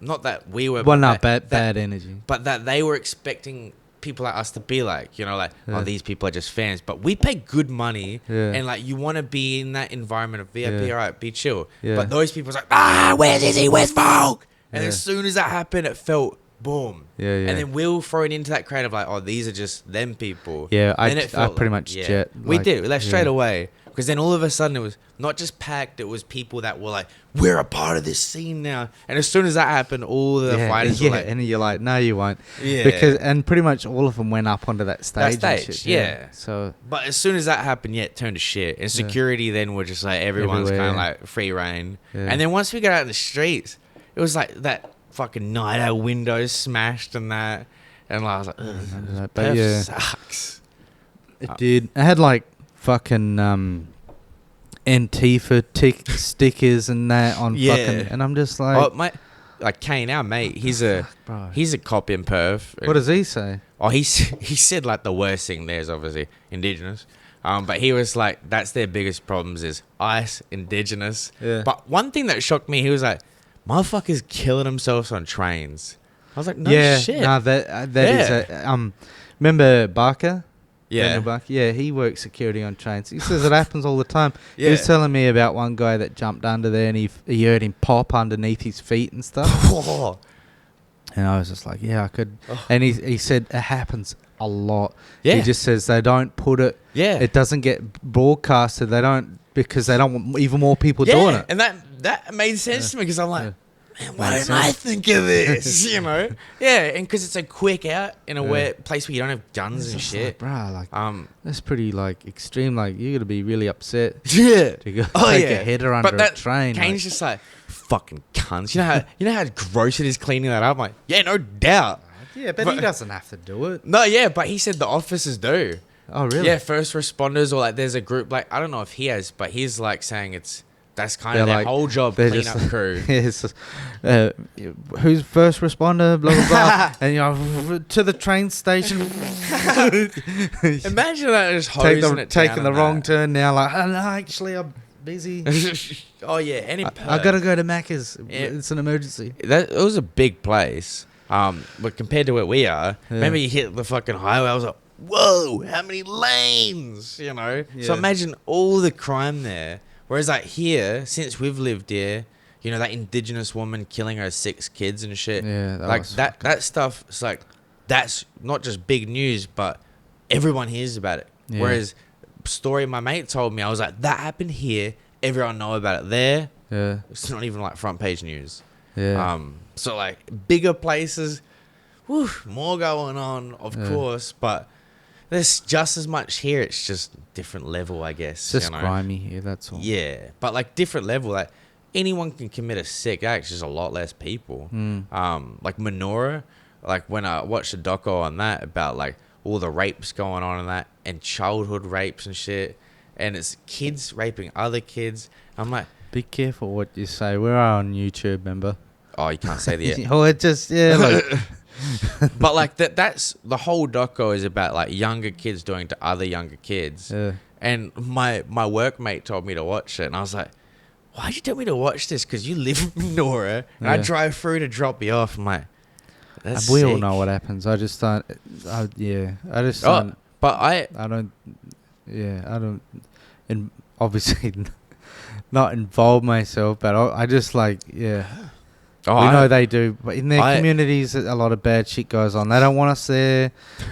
not that we were, well, not bad energy, but that they were expecting people like us to be like, you know, like, oh, these people are just fans, but we pay good money, and like you want to be in that environment of VIP, all right, be chill. But those people was like, where's Izzy, where's Folk? And as soon as that happened, it felt boom. And then we'll throw it into that crowd of like, oh, these are just them people. I pretty much jet. We did. We left straight away. Because then all of a sudden it was not just packed, it was people that were like, we're a part of this scene now. And as soon as that happened, all the fighters were like... and you're like, no, you won't. Yeah. And pretty much all of them went up onto that stage. So... But as soon as that happened, it turned to shit. And security then were just like, everyone's kind of like free reign. And then once we got out in the streets, it was like that fucking night out windows smashed and that. And I was like, ugh, Perth sucks. It did. It had like... fucking Antifa stickers and that on fucking, and I'm just like, like Kane, our mate, he's a cop in Perth. What does he say? Oh, he said like the worst thing there is obviously Indigenous, but he was like, that's their biggest problems is ICE, Indigenous. But one thing that shocked me, he was like, motherfuckers killing themselves on trains. I was like, no shit. No, that is remember Barker? Yeah. He works security on trains. He says it happens all the time. He was telling me about one guy that jumped under there and he heard him pop underneath his feet and stuff. And I was just like, I could. And he said it happens a lot. He just says they don't put it. It doesn't get broadcasted. They don't, because they don't want even more people doing it. And that made sense to me because I'm like, man, why didn't I think of this? You know? And because it's a quick out in a place where you don't have guns and shit. Like, bruh, like, that's pretty, like, extreme. Like, you got to be really upset. To go take a header under a train. Kane's just like, fucking cunts. You know how gross it is cleaning that up? I'm like, yeah, no doubt. Yeah, but he doesn't have to do it. No, but he said the officers do. Oh, really? Yeah, first responders, or like there's a group, like, I don't know if he has, but he's like saying that's kind of their like, whole job, clean up crew. Who's first responder, blah, blah, blah. And, you know, to the train station. Imagine that just hosing it taking the wrong turn now, like, oh, no, actually, I'm busy. And in I got to go to Macca's. It's an emergency. It was a big place. But compared to where we are, remember you hit the fucking highway, I was like, whoa, how many lanes, you know? So imagine all the crime there. Whereas like here, since we've lived here, you know, that Indigenous woman killing her 6 kids and shit. Yeah, like that stuff. It's like, that's not just big news, but everyone hears about it. Yeah. Whereas story my mate told me, I was like, that happened here. Everyone know about it there. Yeah, it's not even like front page news. Yeah. So like bigger places, more going on, of course, but there's just as much here. It's just different level, I guess. It's just grimy here, that's all. Yeah, but like different level. Like anyone can commit a sick act. It's just a lot less people. Like Menorah, like when I watched a doco on that about like all the rapes going on and that, and childhood rapes and shit, and it's kids raping other kids. I'm like, be careful what you say. We're on YouTube, remember? Oh, you can't say that. Oh, it just like. But like that's the whole doco is about like younger kids doing to other younger kids. And my workmate told me to watch it, and I was like, why'd you tell me to watch this? Because you live in Nora, and I drive through to drop you off. I'm like, that's we sick. all know what happens. I just don't. I just don't. But I don't. Yeah, I don't. And obviously, not involve myself, but I just like, yeah. Oh, we know they do, but in their communities, a lot of bad shit goes on. They don't want us there,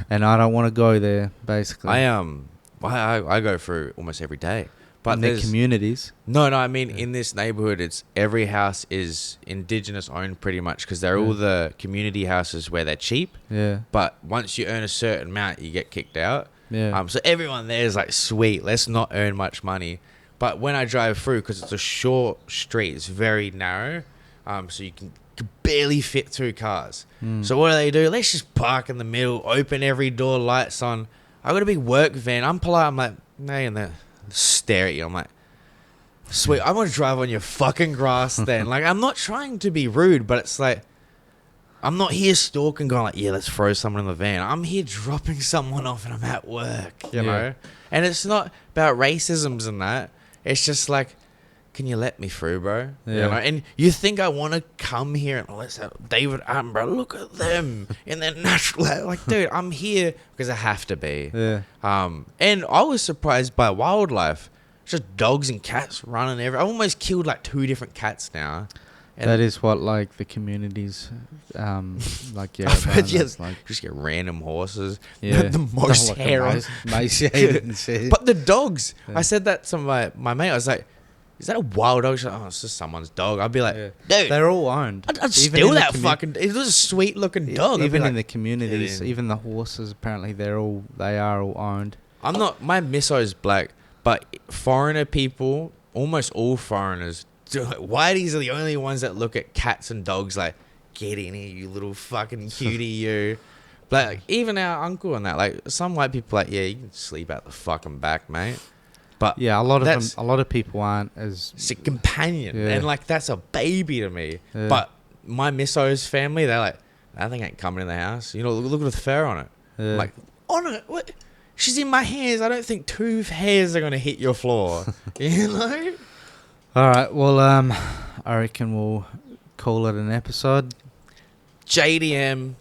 and I don't want to go there. Basically, I go through almost every day. But in their communities. No, I mean in this neighborhood, it's every house is Indigenous owned pretty much because they're all the community houses where they're cheap. Yeah. But once you earn a certain amount, you get kicked out. Yeah. So everyone there is like, sweet, let's not earn much money. But when I drive through, because it's a short street, it's very narrow. So you can barely fit 2 cars. So what do? Let's just park in the middle, open every door, lights on. I got a big work van. I'm polite. I'm like, hey, and they stare at you. I'm like, sweet, I want to drive on your fucking grass then. Like, I'm not trying to be rude, but it's like, I'm not here stalking going like, yeah, let's throw someone in the van. I'm here dropping someone off and I'm at work, you know? And it's not about racisms and that. It's just like, can you let me through, bro? Yeah. You know? And you think I want to come here and let's have David Attenborough, look at them in their natural, like, dude, I'm here because I have to be. Yeah. And I was surprised by wildlife, just dogs and cats running everywhere. I almost killed like 2 different cats now. And that is what like the communities, like like just get random horses. Yeah. The most like hair on. emaciated and shit. But the dogs, I said that to my mate. I was like, is that a wild dog? She's like, oh, it's just someone's dog. I'd be like, dude, they're all owned. I'd steal that fucking. It was a sweet looking dog. Even like, in the communities, even the horses, apparently they are all owned. I'm not. My misso's black, but foreigner people, almost all foreigners, whiteys are the only ones that look at cats and dogs like, get in here, you little fucking cutie, you. But like, even our uncle and that, like some white people, like, yeah, you can sleep out the fucking back, mate. But yeah, a lot of people aren't as it's a companion, and like that's a baby to me. Yeah. But my misso's family, they're like, that thing ain't coming in the house. You know, look at the fur on it. Yeah. I'm like, on it? What? She's in my hands. I don't think 2 hairs are gonna hit your floor. You know. All right. Well, I reckon we'll call it an episode. JDM.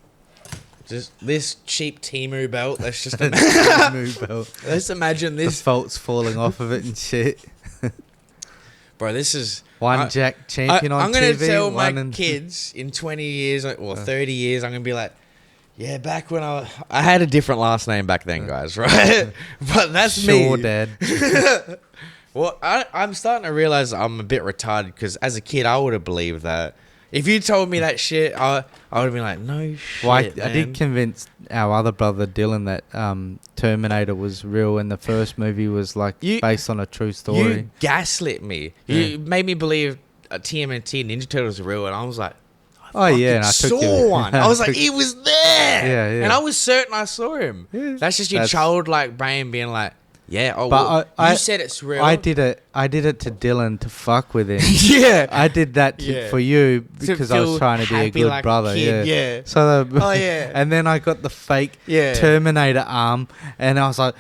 Just this cheap Temu belt. Let's just let's imagine this. The fault's falling off of it and shit. Bro, this is Jack champion on TV. I'm going to tell my kids in 20 years or 30 years, I'm going to be like, yeah, back when I had a different last name back then, guys, right? But that's me. Sure, Dad. Well, I'm starting to realize I'm a bit retarded because as a kid, I would have believed that. If you told me that shit, I would have been like, no shit, well, man. I did convince our other brother, Dylan, that Terminator was real and the first movie was like based on a true story. You gaslit me. Yeah. You made me believe TMNT Ninja Turtles are real, and I was like, and I saw one. I was like, he was there. Yeah. And I was certain I saw him. Yeah. That's just your childlike brain being like, yeah, but you said it's real. I did it to Dylan to fuck with him. Yeah. I did that for you because I was trying to be a good like brother. Yeah. So and then I got the fake Terminator arm and I was like,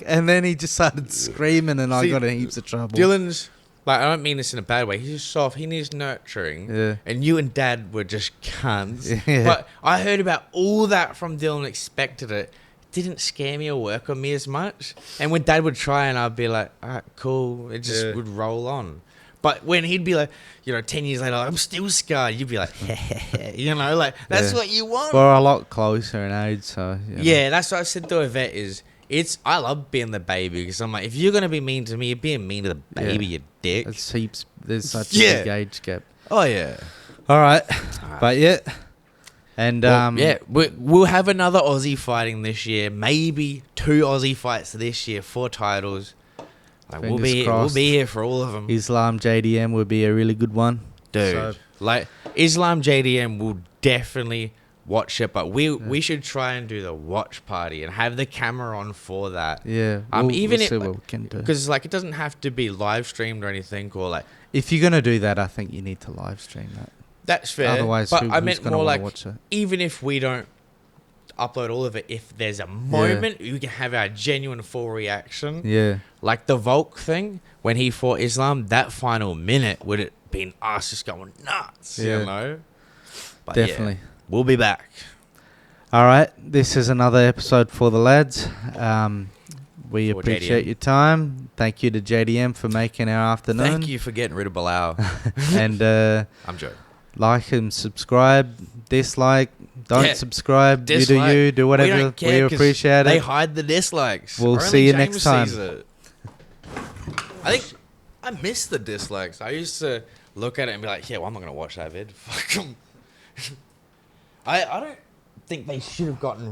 and then he just started screaming and I got in heaps of trouble. Dylan's like, I don't mean this in a bad way. He's just soft. He needs nurturing. Yeah. And you and Dad were just cunts. Yeah. But I heard about all that from Dylan, expected it. Didn't scare me or work on me as much. And when Dad would try and I'd be like, all right, cool. It just would roll on. But when he'd be like, 10 years later, I'm still scarred, you'd be like, like, that's what you want. We're a lot closer in age, so. Yeah, that's what I said to Yvette is, I love being the baby because I'm like, if you're going to be mean to me, you're being mean to the baby, you dick. There's such a big age gap. Oh, yeah. All right. But yeah. And we'll have another Aussie fighting this year. Maybe 2 Aussie fights this year, 4 titles. Like, we'll be here for all of them. Islam JDM would be a really good one, dude. Like Islam JDM will definitely watch it, but we should try and do the watch party and have the camera on for that. Yeah. Even we'll see what we can do, because like it doesn't have to be live streamed or anything, or like if you're gonna do that, I think you need to live stream that. That's fair. Otherwise, but I meant more like, watch it? even if we don't, upload all of it. If there's a moment we can have our genuine full reaction, Yeah. like the Volk thing when he fought Islam, that final minute would have been us just going nuts, Yeah. you know. But Definitely. we'll be back. All right. This is another episode for the lads. We For appreciate JDM. your time. Thank you to JDM for making our afternoon. Thank you for getting rid of Bilal. And I'm joking. like and subscribe. Dislike. Don't Yeah. subscribe. Dislike. You do whatever. We don't care 'cause appreciate they it. hide the dislikes. We'll Only see you James next time. sees it. I think I miss the dislikes. I used to look at it and be like, yeah, well, I'm not going to watch that vid. Fuck 'em. I don't think they should have gotten